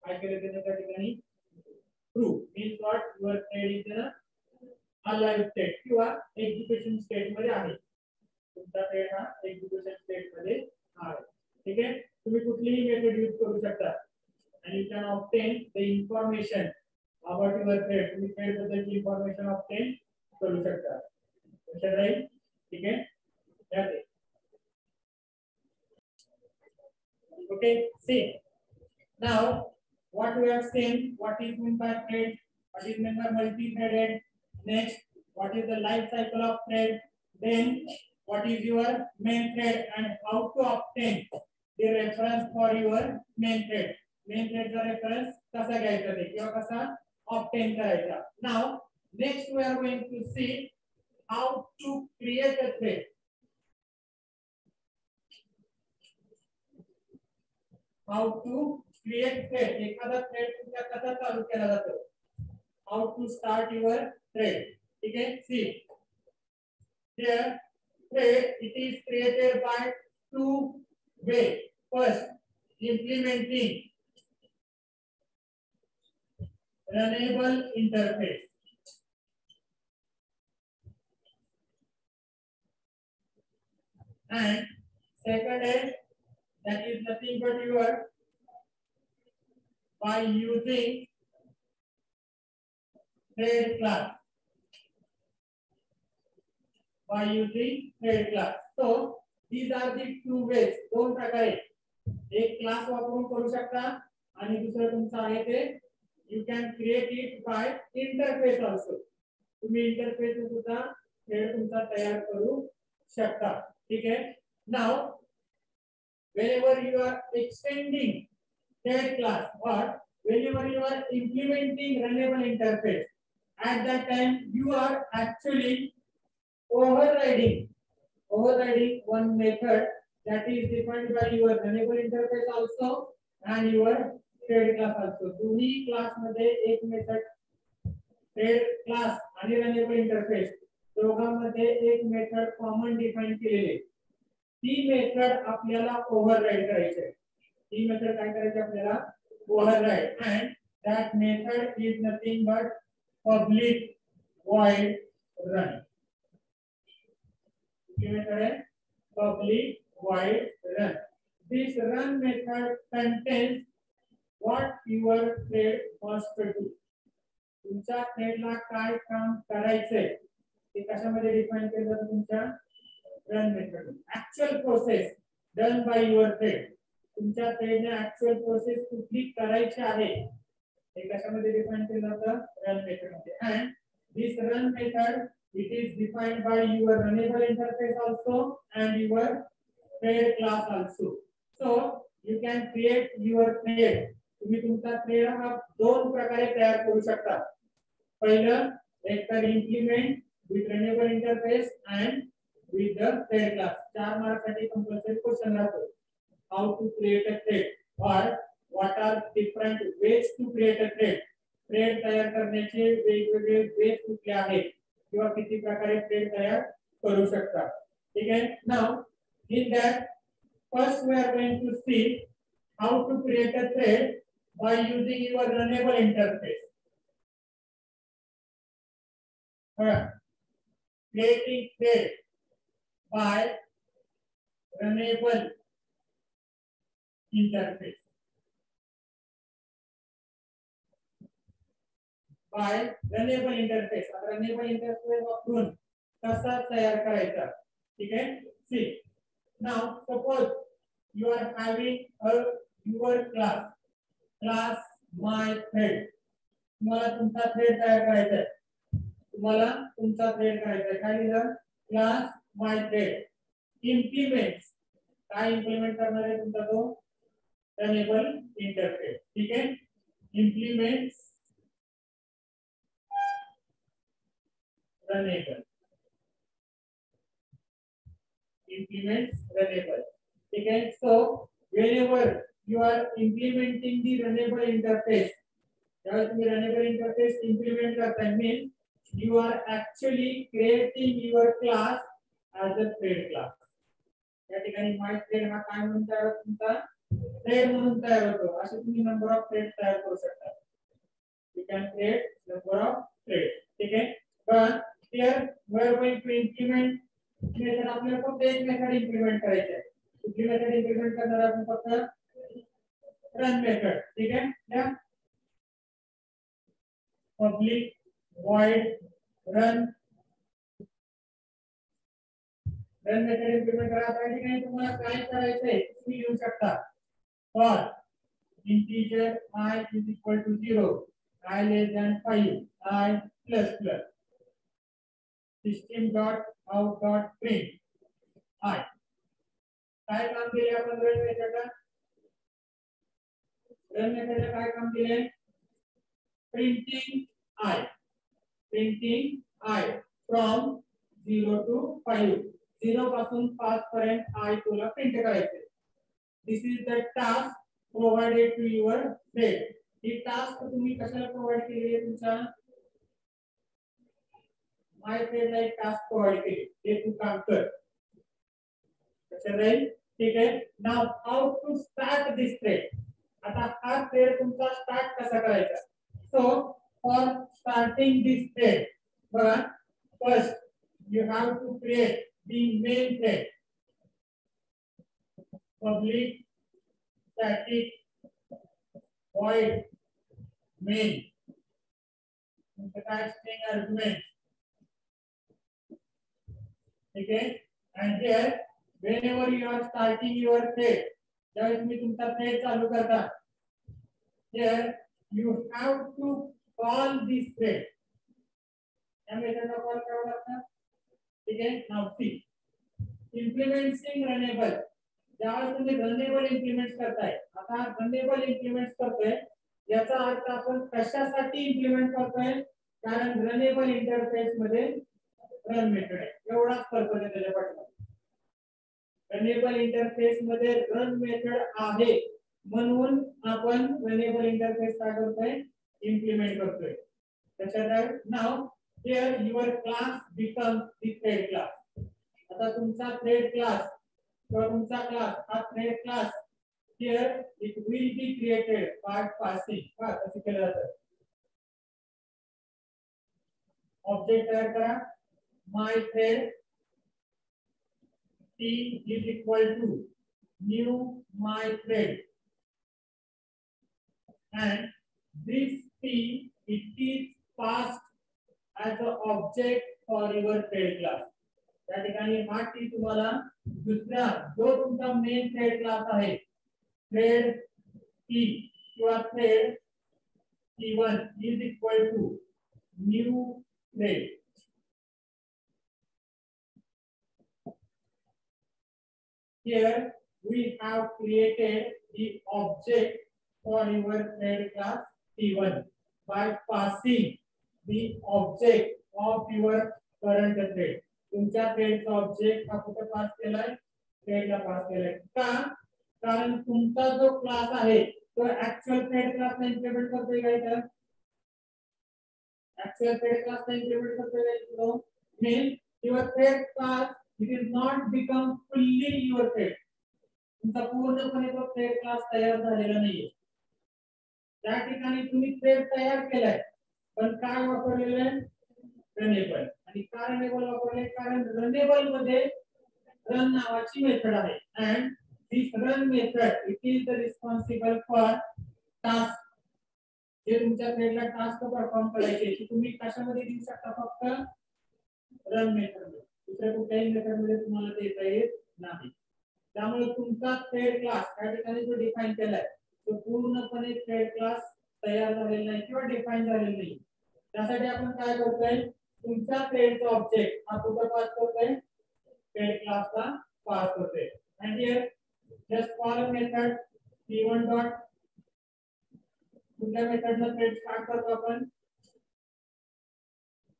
[SPEAKER 1] काय केलं त्या ठिकाणी true means what your thread is in alive state किंवा एक्झिक्युशन स्टेट मध्ये आहे. तुमचा थ्रेड हा एक्झिक्युशन स्टेट मध्ये आहे. ठीक आहे. तुम्ही कुठलीही मेथड यूज करू शकता आणि you can obtain the information about your thread. तुम्ही थ्रेड बद्दलची इन्फॉर्मेशन ऑब्टेन करू शकता. लक्षात राहील. ठीक आहे. Okay, see now what we have seen, what is meant by thread, what is meant by multi-threaded. Next, what is the life cycle of thread? Then, what is your main thread and how to obtain the reference for your main thread? Main thread का reference कसा घ्यायचा ते किंवा कसा obtain करायचा. Now, next we are going to see how to create a thread. How to create thread. एखादा thread तुमचा कसा चालू केला जातो. How to start your thread. ठीक है. See here thread it is created by two ways. First, implementing runnable interface. And second is that is nothing but your by using thread class. By using thread class. So these are the two ways. दोन प्रकारे एक class वापरून करू शकता आणि दुसरा तुमचा आहे ते you can create it by interface also. तुम्ही इंटरफेस सुद्धा थ्रेड तुमचा तयार करू शकता. ठीक आहे. Now whenever you are extending thread class or whenever you are implementing runnable interface, at that time you are actually overriding one method that is defined by your runnable interface also and your thread class also. दोन्ही class मध्ये एक method thread class आणि runnable interface दोघांमध्ये एक method common define केलेली, ती method आपल्याला override करायची आहे. ती मेथड काय करायची आपल्याला override, and that method is nothing but public void run. ती मेथड आहे public void run. This run method contains what your thread must do. तुमच्या थ्रेडला काय काम करायचंय ते कशामध्ये डिफाइन केलं जातं तुमच्या run method. Actual process done by your thread, तुमच्या थ्रेडने ऍक्च्युअल प्रोसेस कुठली करायची आहे हे कशामध्ये डिफाइन केलं जातं रन मेथड मध्ये. And this run method it is defined by your runnable interface also and your thread class also. So you can create your thread. तुम्ही तुमचा थ्रेड हा दोन प्रकारे तयार करू शकता. पहिलं एक तर implement with runnable interface and with the thread class. 4 mark साठी कंपल्सरी क्वेश्चन राहतो. How to create a thread और what are different ways to create a thread. Thread तयार करण्याचे वेगवेगळे वेज कुठले आहेत किंवा किती प्रकारे थ्रेड तयार करू शकता. ठीक आहे. Now in that first we are going to see how to create a thread by using your runnable interface. Creating thread by runnable interface. By runnable interface. Runnable interface वापरून कसा तयार करायचा. ठीक आहे. See. Now suppose you are having your class my thread. तुम्हाला तुमचा thread तयार करायचा आहे. काय लिहिलं क्लास माय थ्रेड. इम्प्लिमेंट्स काय इम्प्लिमेंट करणार आहे तुमचा तो रनेबल इंटरफेस. ठीक आहे. Implements runnable. ठीक आहे. सो whenever you are implementing the runnable interface, ज्यावेळेस तुम्ही runnable interface implement करताय means you are actually creating your class as a thread class. या ठिकाणी my thread हा काय म्हणून तयार होतो तुमचा thread म्हणून तयार होतो. असे तुम्ही नंबर ऑफ थ्रेड तयार करू शकता. you can create number of threads. ठीक आहे. but here we are going to implement method. आपल्याला फक्त एक मेथड इम्प्लिमेंट करायची आहे. कुठली मेथड इम्प्लिमेंट करणार आपण फक्त रन मेथड. ठीक आहे. या public void run method implement करायचा आहे. ठीक आहे. तुम्हाला काय करायचंय तुम्ही लिहू शकता. for integer I is equal to 0, I less than 5, I plus plus system dot out dot print I. काय काम केले आपण रन मेथडला. रन मेथडला काय काम केले प्रिंटिंग I from 0 to 5. 0 पासून 5 पर्यंत I तुला प्रिंट करायचे. This is the task provided to your thread. ही टास्क तुम्ही कशाला प्रोवाइड केली आहे तुमच्या माय थ्रेडला एक टास्क प्रोवाइड केली. ते तू काम कर. कशा राहील. ठीक आहे. Now how to start this thread. आता हा थ्रेड तुमचा स्टार्ट कसा करायचा. So for starting this thread बघा first you have to create the main thread. Public static void main. String argument. Okay. And here whenever you are starting your thread, ज्यावेळेस तुम्ही तुमचा thread चालू करता, here you have to call this thread. या मेथडला call करावं लागतं. ठीक आहे. नाउ सी implementing runnable. ज्यावेळेस तुम्ही रनेबल इम्प्लिमेंट करताय, आता रनेबल इम्प्लिमेंट करतोय याचा अर्थ आपण कशासाठी इम्प्लिमेंट करतोय, कारण रनेबल इंटरफेस मध्ये रन मेथड आहे, एवढाच पर्पज आहे त्याच्या पाठीमागे. रनेबल इंटरफेस मध्ये रन मेथड आहे म्हणून आपण रनेबल इंटरफेस काय करतोय, इम्प्लिमेंट करतोय. त्याच्यात नाव here your class becomes the thread class. आता तुमचा thread class किंवा तुमचा क्लास हा thread class here it will be created by passing का कसे केलं जातं, ऑब्जेक्ट तयार करा, my thread t is equal to new my thread and this t it is passed as an object for your thread class. त्या ठिकाणी हा T तुम्हाला दुसरा जो तुमचा मेन थ्रेड क्लास आहे थ्रेड टी किंवा thread t1 is equal to new thread. Here we have created the object for your thread class t1 by passing the object of your current thread. तुमच्या थ्रेडचा object हा कुठे पास केलाय, थ्रेडला पास केलाय का, कारण तुमचा जो क्लास आहे तो ऍक्च्युअल थ्रेड क्लासला इम्प्लिमेंट करतोय काय, तर ऍक्च्युअल थ्रेड क्लासला इम्प्लिमेंट करतोय काय, तो mean your thread class it is not become fully your thread. तुमचा पूर्णपणे तो थ्रेड क्लास तयार झालेला नाहीये. त्या ठिकाणी तुम्ही थ्रेड तयार केलाय पण काय वापरलेलं आहे, रनेबल. आणि का रनेबल वापरले, कारण रनेबल मध्ये रन नावाची मेथड आहे and this run method it is the responsible for task. जे तुमच्या थ्रेडला टास्क परफॉर्म करायचे ते तुम्ही कशामध्ये देऊ शकता, फक्त रन मेथड मध्ये, दुसऱ्या कुठल्याही मेथड मध्ये तुम्हाला देता येत नाही. त्यामुळे तुमचा थ्रेड क्लास त्या ठिकाणी जो डिफाइन केलाय तो पूर्णपणे थ्रेड क्लास तयार झालेला नाही किंवा डिफाइन झालेला नाही. त्यासाठी आपण काय करतोय, तुमचा थ्रेडचा ऑब्जेक्ट हा कुठे पास करतोय, थ्रेड क्लासला पास करतोय. and here just call a method t1 dot, कुठल्या मेथडला थ्रेड स्टार्ट करतो आपण,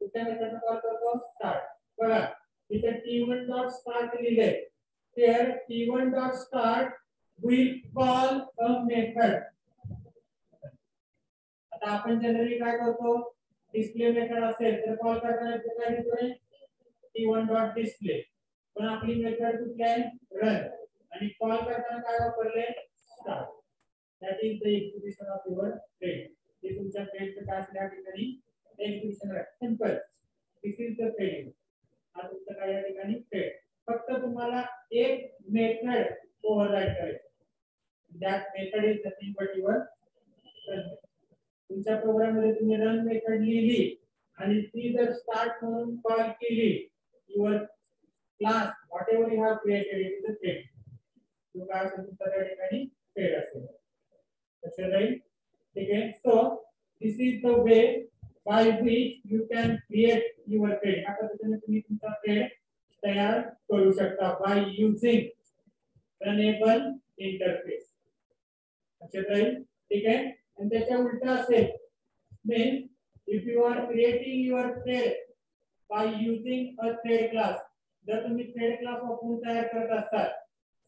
[SPEAKER 1] कुठल्या मेथडला कॉल करतो, स्टार्ट. बघा इथे t1 डॉट स्टार्ट लिहिले, here t1 dot start will call a method. आता आपण जनरली काय करतो, डिस्प्ले मेथड असेल तर कॉल करताना काय देतोय, t1 डॉट डिस्प्ले, पण आपली मेथड कुठली आहे, रन, आणि कॉल करताना काय वापरले, start. That is the execution of your thread. हे तुमच्या थ्रेडचं काय असल्या ठिकाणी एक्झिक्युशन आहे, simple. This is the thread. हा तुमचा काय या ठिकाणी थ्रेड, फक्त तुम्हाला एक मेथड ओव्हरराइड करायची. That method is nothing but your run. तुमच्या प्रोग्राम मध्ये तुम्ही रन मेथड लिहिली आणि ती जर स्टार्ट म्हणून कॉल केली, your class whatever you have created it is a thread. तो काय असेल तुमचा त्या ठिकाणी थ्रेड असेल. अच्छा राईट, ठीक आहे. So this is the way by which you can create your thread. या पद्धतीने तुम्ही तुमचा थ्रेड तयार करू शकता बाय युजिंग रनेबल इंटरफेस. अच्छा राईट, ठीक आहे. आणि त्याच्या उलट असेल, means if you are creating your thread by using a thread class, जर तुम्ही थ्रेड क्लास वापरून तयार करत असतात,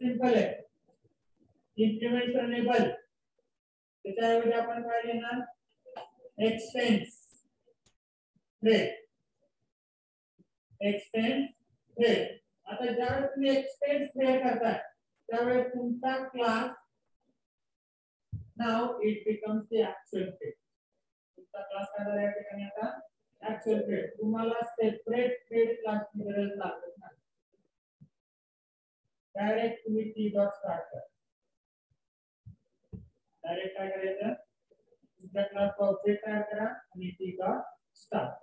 [SPEAKER 1] सिंपल आहे, इम्प्लिमेंट रनेबल, त्याच्याऐवजी आपण काय लिहिणार, एक्सटेंड्स थ्रेड, एक्सटेंड थ्रेड. आता ज्यावेळेस तुम्ही एक्सटेंड थ्रेड करताय त्यावेळेस तुमचा class now it becomes the actual thread. तुमचा क्लास काय झाला या ठिकाणी आता actual thread. तुम्हाला सेपरेट थ्रेड क्लासची गरज लागत नाही. डायरेक्ट तुम्ही t डॉट स्टार्ट करा. डायरेक्ट काय करायचं, तुमच्या क्लासचा ऑब्जेक्ट तयार करा आणि t डॉट स्टार्ट.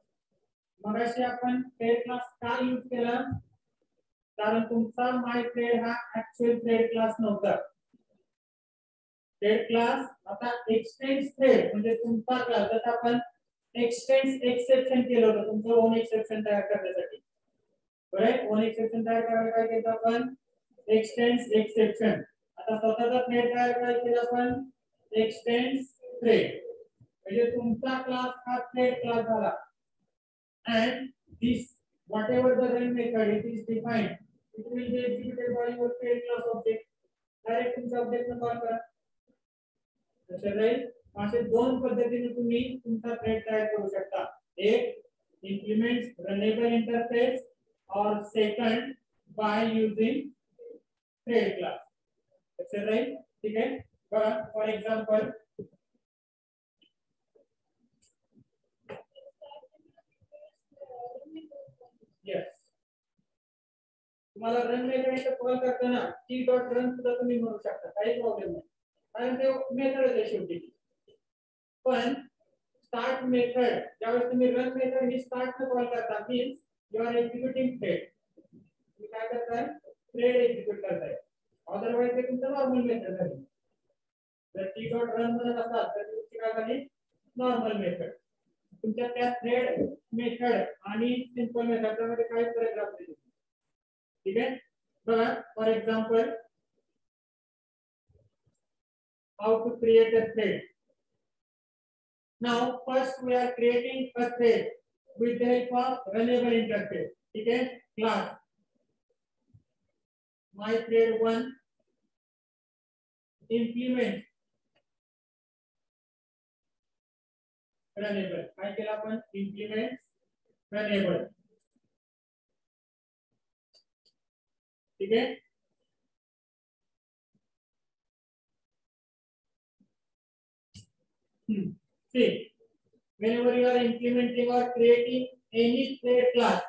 [SPEAKER 1] मगाशी आपण थ्रेड क्लास का यूज केला, कारण तुमचा माय थ्रेड हा ऍक्च्युअल थ्रेड क्लास नव्हता. थ्रेड क्लास आता एक्सटेंड्स थ्रेड म्हणजे तुमचा क्लास, जसं आपण एक्सटेंड्स एक्सेप्शन केलं होतं तुमचं ओन एक्सेप्शन तयार करण्यासाठी. बरोबर, ओन एक्सेप्शन तयार करायला काय केलं आपण, एक्सटेंड्स एक्सेप्शन. आता स्वतःचा थ्रेड काय केलं आपण एक्सटेंड्स थ्रेड म्हणजे तुमचा क्लास हा थ्रेड क्लास झाला and this whatever the run method it is defined it will be executed by your thread class object. Direct तुमच्या ऑब्जेक्टला कॉल करा. तसे राहील असे दोन पद्धतीने तुम्ही तुमचा थ्रेड तयार करू शकता. एक implements runnable interface or second by using thread class. तसे राहील. ठीक आहे बघा फॉर एक्झाम्पल yes तुम्हाला रन मेथड कॉल करताना t डॉट रन सुद्धा तुम्ही म्हणू शकता काही प्रॉब्लेम नाही कारण ते मेथड आहे शेवटी. पण स्टार्ट मेथड ज्यावेळेस तुम्ही रन मेथड ही स्टार्ट कॉल करता means you are executing thread. तुम्ही काय करताय थ्रेड एक्झिक्यूट करताय. अदरवाइज ते तुमचं नॉर्मल मेथड झाली. जर t डॉट रन म्हणत असाल तर तुमची काय झाली नॉर्मल मेथड. तुमच्या त्या थ्रेड मेथड आणि सिंपल मेथड मध्ये काय फरक राहतो. ठीक आहे बघा for example how to create a thread. Now first we are creating a thread with the help of runnable interface. ठीक है class my thread 1 implement runnable. काय केलं आपण implement runnable. ठीक है see whenever you are implementing or creating any thread class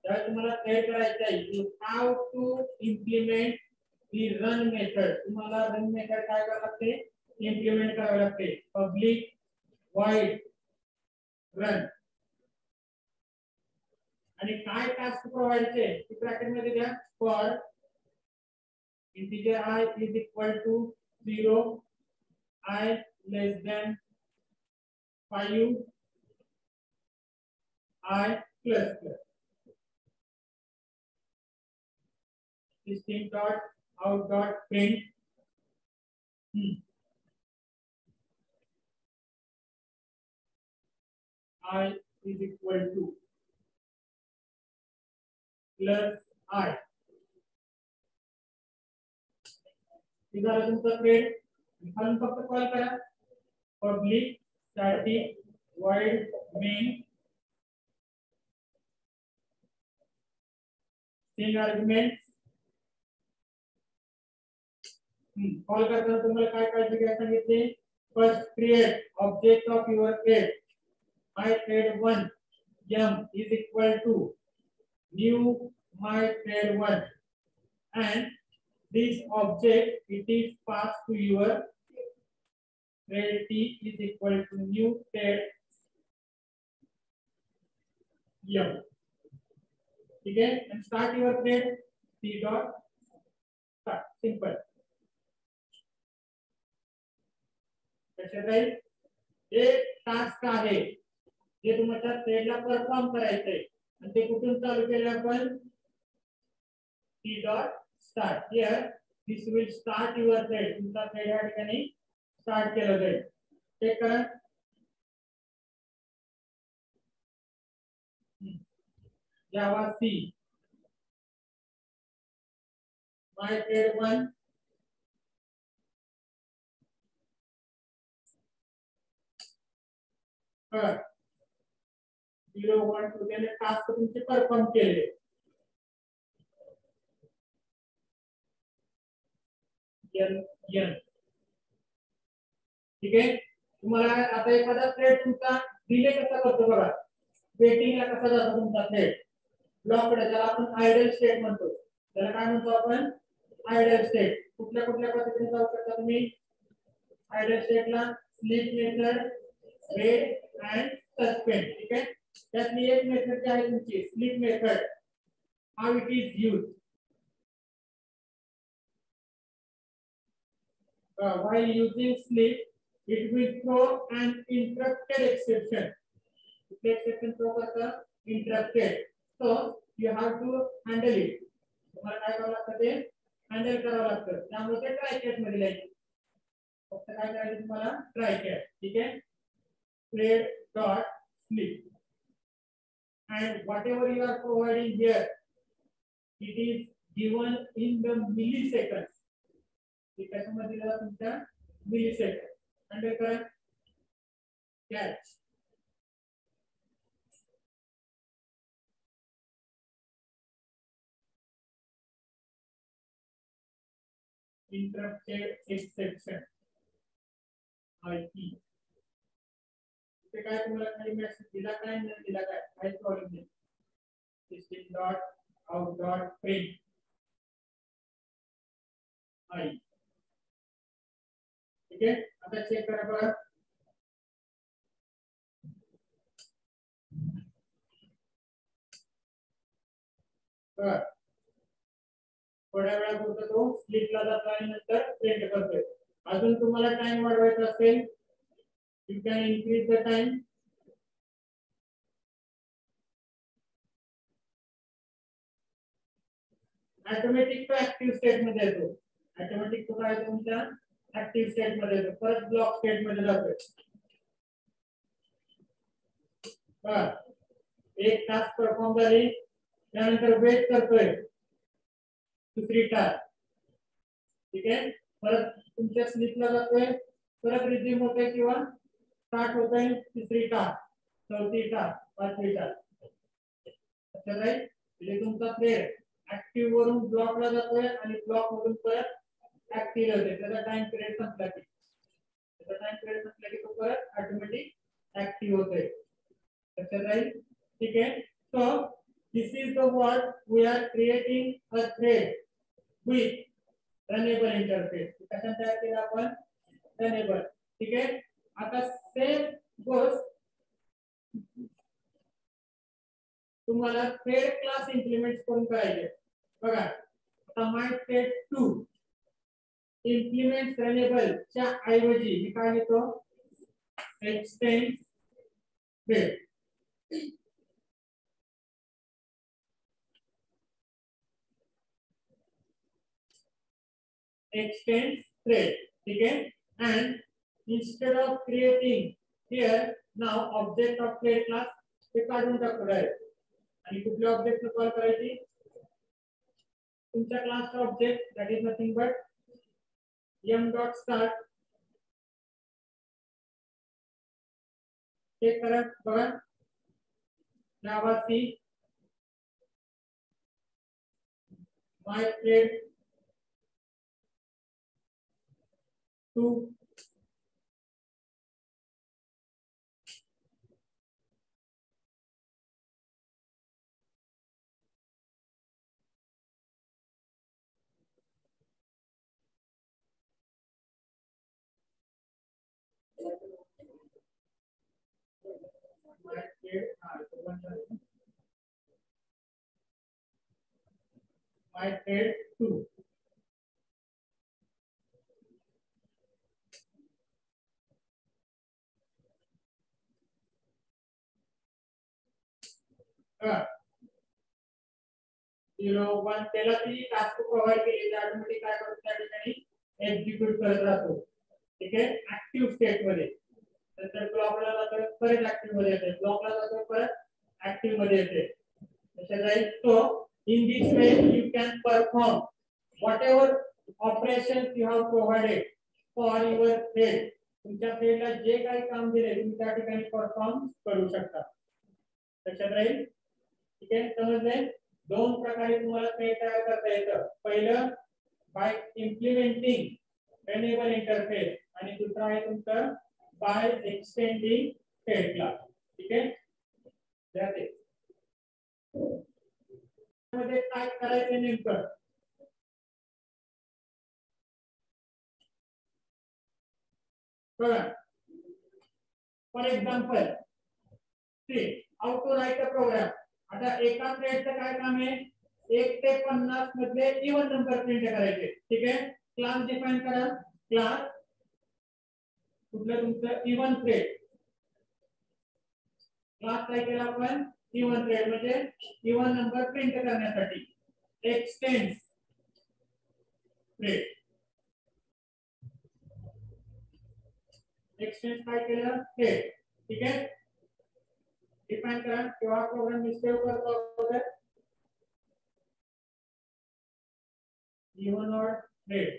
[SPEAKER 1] जब तुम्हाला thread करायचा आहे you have to implement the run method. तुम्हाला run method काय करावे लागते implement करावे लागते. public void run आणि काय टास्क प्रोव्हाइड केले ते ब्रॅकेट मध्ये द्या for integer I is equal to 0 I less than 5 I plus plus. System dot out dot print I is equal to plus I. इधर तुमचा थ्रेड हम फक्त कॉल करा public static void main string arguments. Call करताना तुम्हाला काय काळजी घ्यायला सांगितले first create object of your thread. my thread 1 m is equal to new my thread 1 and this object it is passed to your thread t is equal to new thread m. ठीक है and start your thread t dot start simple. एक task आहे जे तुमच्या थ्रेडला perform करायचंय आणि ते कुठून चालू केलं आपण t dot start. here this will start your thread. तुमचा थ्रेड या ठिकाणी स्टार्ट केलं जाईल. चेक करा Java C my thread 1 0 1 2 त्याने टास्क तुमचे परफॉर्म केले. ठीक आहे तुम्हाला आता एखादा थ्रेड तुमचा डिले कसा करतो बघा वेटिंगला कसा जातो तुमचा थ्रेड ब्लॉककडे ज्याला आपण आयडल स्टेट म्हणतो. त्याला काय म्हणतो आपण आयडल स्टेट. कुठल्या कुठल्या पद्धतीने जाऊ शकता तुम्ही आयडल स्टेटला sleep method wait and suspend. ठीक आहे त्यातली एक मेथड जी आहे तुमची sleep method how it is used. while using sleep it will throw an interrupted exception. The exception throw करता interrupted so you have to handle it. तुम्हाला काय करावं लागतं ते हँडल करावं लागतं, त्यामुळे ते ट्राय कॅट मध्ये लिहायचं. फक्त काय करायचं तुम्हाला, ट्राय कॅट. ठीक आहे, plate dot slip and whatever you are providing here, it is given in the milliseconds. ठीक आहे, त्यामध्ये दिला तुमचा मिलीसेकंड. हँडल करा कॅच. interrupted exception IP. इथे काय तुम्हाला खाली मेसेज दिला काय नाही दिला काय, काही प्रॉब्लेम नाही. System dot out dot print I. ठीक आहे, आता चेक करा बघा. बघा थोड्या वेळापुरता तो स्लिपला जातो आणि नंतर प्रिंट करतोय. अजून तुम्हाला टाइम वाढवायचा असेल, you can increase the time. Automatic तो ऍक्टिव्ह स्टेट मध्ये येतो. ऑटोमॅटिक तो काय तुमच्या ऍक्टिव्ह स्टेट मध्ये येतो, परत ब्लॉक स्टेट मध्ये जातोय. एक टास्क परफॉर्म झाली, त्यानंतर वेट करतोय दुसरी टास्क. ठीक आहे, परत तुमच्या स्लिपला जातोय, परत रिझ्यूम होतोय किंवा स्टार्ट होतोय तिसरी टास्क, चौथी टास्क, पाचवी टास्क. अच्छा राईट, म्हणजे तुमचा प्लेयर ऍक्टिव्ह वरून ब्लॉकला जातोय आणि ब्लॉक मधून परत ऍक्टिव्ह होतोय. त्याचा टाइम पिरियड संपला की तो परत ऑटोमॅटिक ऍक्टिव्ह होतोय. अच्छा राईट, ठीक आहे. So this is the what we are creating a thread with runnable interface. कशा तयार केला आपण, रनेबल. ठीक आहे, आता सेम गोष्ट तुम्हाला थ्रेड क्लास इम्प्लिमेंट करून करायचे. बघा आता माय थ्रेड 2 इम्प्लिमेंट रनेबल च्या ऐवजी मी काय लिहितो, एक्सटेंड थ्रेड. extends thread. ठीक है, and instead of creating here now object of thread class ते काढून टाकू डायरेक्ट. आणि कुठल्या ऑब्जेक्ट ला कॉल करायची, तुमच्या क्लासचा object, that is nothing but m.start. Check करा बघा, javac my thread 2 my thread 2. zero one त्याला ती टास्क प्रोव्हाइड केली तर ऑटोमॅटिक काय करतो, त्या ठिकाणी एक्झिक्यूट करत राहतो. ठीक आहे, ऍक्टिव्ह स्टेट मध्ये. नंतर ब्लॉकला जातो, परत ऍक्टिव्ह मध्ये येते, ब्लॉकला जातो, परत ऍक्टिव्ह मध्ये येते. Right, so in this way you can perform whatever operations you have provided for your thread. तुमच्या थ्रेडला जे काही काम दिले तुम्ही त्या ठिकाणी परफॉर्म करू शकता. लक्षात राहील. ठीक आहे, समजले. दोन प्रकारे तुम्हाला थ्रेड तयार करता येतं. पहिलं बाय इम्प्लिमेंटिंग रनेबल इंटरफेस आणि दुसरा आहे तुमचं बाय एक्सटेंडिंग थ्रेड क्लास. ठीक आहे, त्यामध्ये काय करायचं नेमकं, बघा. For example how to write a program. आता एका थ्रेडचं काय काम आहे, 1 ते 50 मध्ये इव्हन नंबर प्रिंट करायचे. ठीक आहे, क्लास डिफाइन करा. क्लास कुठलं तुमचं इव्हन थ्रेड. क्लास काय केला आपण, इव्हन थ्रेड म्हणजे इव्हन नंबर प्रिंट करण्यासाठी. Extend thread. एक्सटेन्स काय केलं थ्रेड. ठीक आहे, डिफाइन करा किंवा प्रोग्राम मी सेव्ह करतो अगोदर इवन और थ्रेड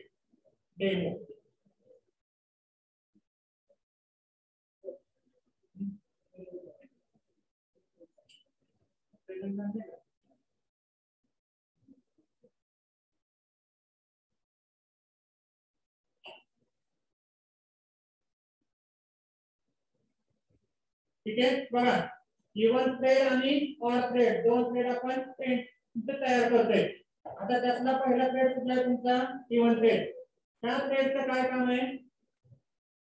[SPEAKER 1] डेमो. ठीक आहे बघा, इवन थ्रेड आणि ऑर थ्रेड दोन थ्रेड आपण तयार करतोय. आता त्यातला पहिला थ्रेड कुठला आहे तुमचा इवन थ्रेड. त्या थ्रेडचं काय काम आहे,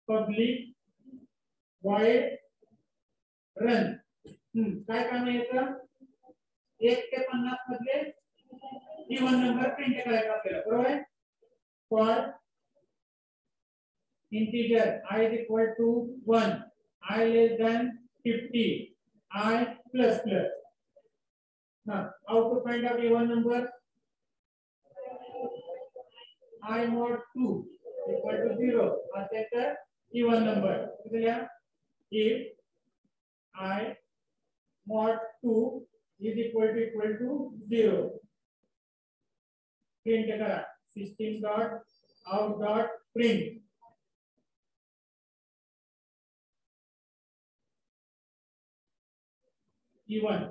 [SPEAKER 1] पब्लिक वॉइड रन. काय काम आहे याचं, 1 ते 50 मध्ये इवन नंबर प्रिंट करायचा आपल्याला, बरोबर आहे. For integer I is equal to 1, I less than 50, I plus plus. Now how to find out even number, I mod 2 equal to 0 असेल तर even number. if I mod 2 is equal to 0, print करा system dot out dot print E1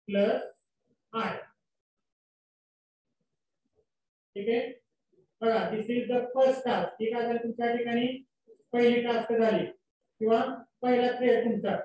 [SPEAKER 1] plus I. ठीक आहे बघा, this is the first task. ठीक आहे, तुमच्या ठिकाणी पहिली टास्क झाली किंवा पहिला थ्रेड तुमचा.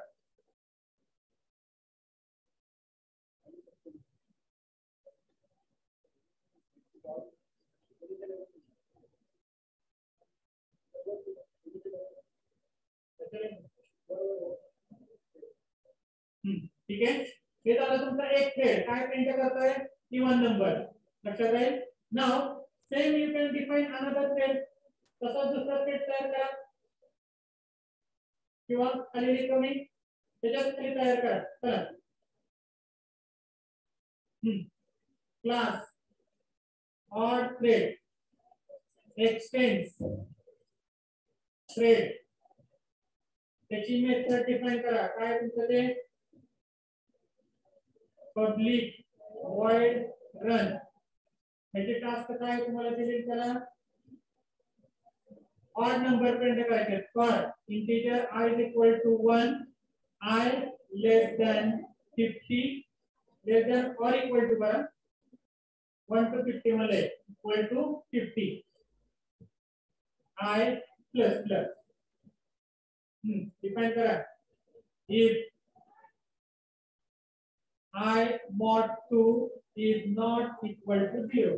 [SPEAKER 1] ठीक आहे, हे झालं तुमचा एक थ्रेड. काय प्रिंट करतोय, इवन नंबर. लक्षात राहील. Now same you can define another thread. तसंच दुसरा थ्रेड तयार करा किंवा खाली रिकमी त्याच्यात खाली तयार करा. चला class or thread extends thread, त्याची मेथड डिफाइन करा. काय तुमचं ते पब्लिक वॉइड रन. त्याचे टास्क काय तुम्हाला दिले, त्याला ऑड नंबर प्रिंट करायचे. For integer I is equal to 1, I less than 50, less than or equal to बरं 1 to 50 मध्ये equal to 50, I plus plus. Define करा. if I mod 2 is not equal to 0.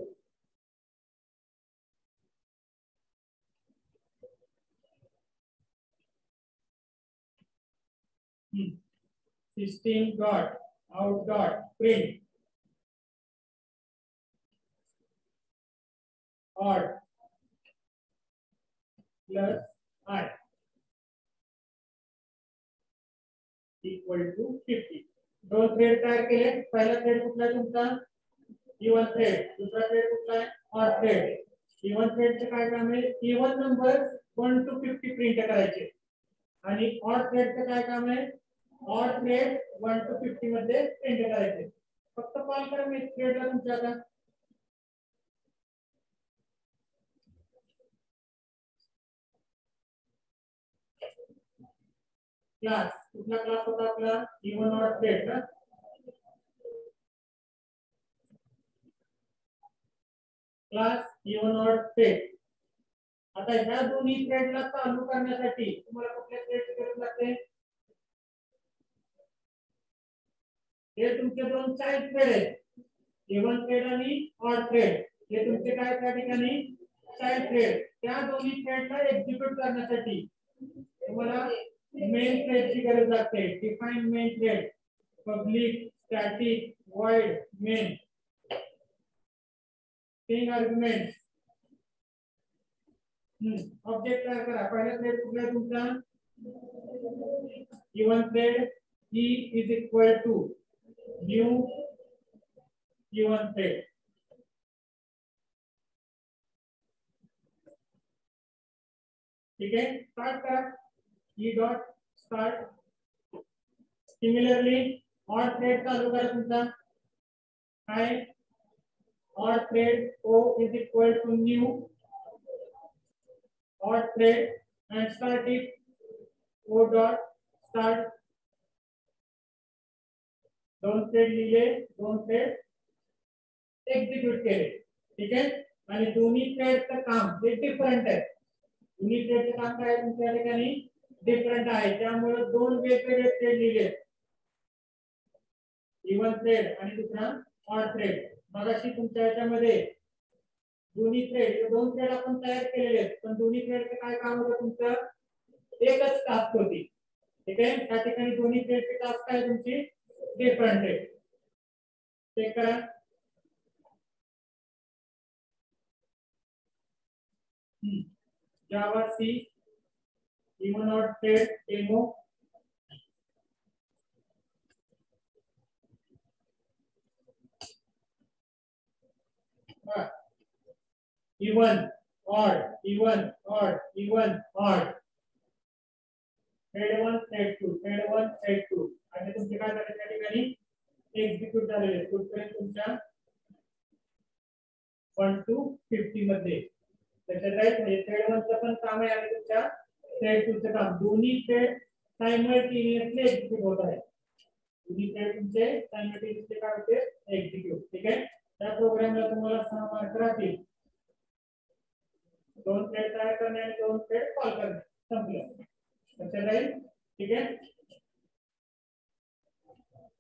[SPEAKER 1] System dot out dot print odd plus I equal to 50. दोन thread तयार केले. पहिला thread कुठला आहे तुमचा, इवन थ्रेड. दुसरा थ्रेड कुठला आहे, ऑड थ्रेड. इवन थ्रेडचे काय काम आहे, इवन नंबर 1 to 50 प्रिंट करायचे. आणि ऑड थ्रेडचं काय काम आहे, ऑड थ्रेड 1 to 50 मध्ये प्रिंट करायचे. फक्त कॉल करा मी थ्रेडला तुमच्या. आता क्लास कुठला क्लास होता आपला, इवन ऑड थ्रेड ना. Class even odd thread. आता ह्या दोन्ही थ्रेडला चालू करण्यासाठी तुम्हाला कुठल्या थ्रेडची गरज लागते, हे तुमचे दोन चाइल्ड थ्रेड आहेत, इवन थ्रेड आणि ऑड थ्रेड. हे तुमचे काय त्या ठिकाणी चाइल्ड थ्रेड. त्या दोन्ही थ्रेडला एक्झिक्यूट करण्यासाठी तुम्हाला मेन थ्रेडची गरज लागते. Define main thread, public static void main, 3 arguments. Object तयार करा. पहिला थ्रेड कुठला आहे तुमचा, even thread. E is equal to new even thread. ठीक आहे, स्टार्ट करा. E dot start. Similarly odd thread चालू करा तुमचा. काय odd thread O is equal to new odd thread and start it. O dot start. दोन thread लिहिले, दोन थ्रेड एक्झिक्यूट केले. ठीक आहे, आणि दोन्ही थ्रेडचं काम हे डिफरंट आहे. दोन्ही थ्रेडचं काम काय तुमच्या ठिकाणी डिफरंट आहे, त्यामुळे दोन वेगवेगळे थ्रेड लिहिले. इवन थ्रेड आणि दुसरा ऑड थ्रेड. मगाशी तुमच्या याच्यामध्ये दोन्ही थ्रेड, दोन थ्रेड आपण तयार केलेले आहेत, पण दोन्ही थ्रेडचं काय काम होतं तुमचं, एकच टास्क होती. ठीक आहे, त्या ठिकाणी दोन्ही थ्रेडची टास्क काय तुमची डिफरंट आहे. चेक करा. Javac even odd thread demo. Even odd even odd even odd. Thread 1 thread 2 thread 1 thread 2 आणि तुमचे काय झाले त्या ठिकाणी एक्झिक्यूट झालेले. कुठपर्यंत तुमच्या 1 to 50 मध्ये. त्याच्यात आहे म्हणजे थ्रेड 1 चं पण काम आहे आणि तुमच्या थ्रेड 2 चं काम. दोन्ही थ्रेड सायमल्टेनियसली एक्झिक्यूट होत आहे. दोन्ही थ्रेड तुमचे सायमल्टेनियसली काय होते एक्झिक्यूट. ठीक आहे, त्या प्रोग्रामला तुम्हाला 6 मार्क राहतील. दोन थ्रेड तयार करणे आणि दोन थ्रेड कॉल करणे संपलं. लक्षात राहील. ठीक आहे.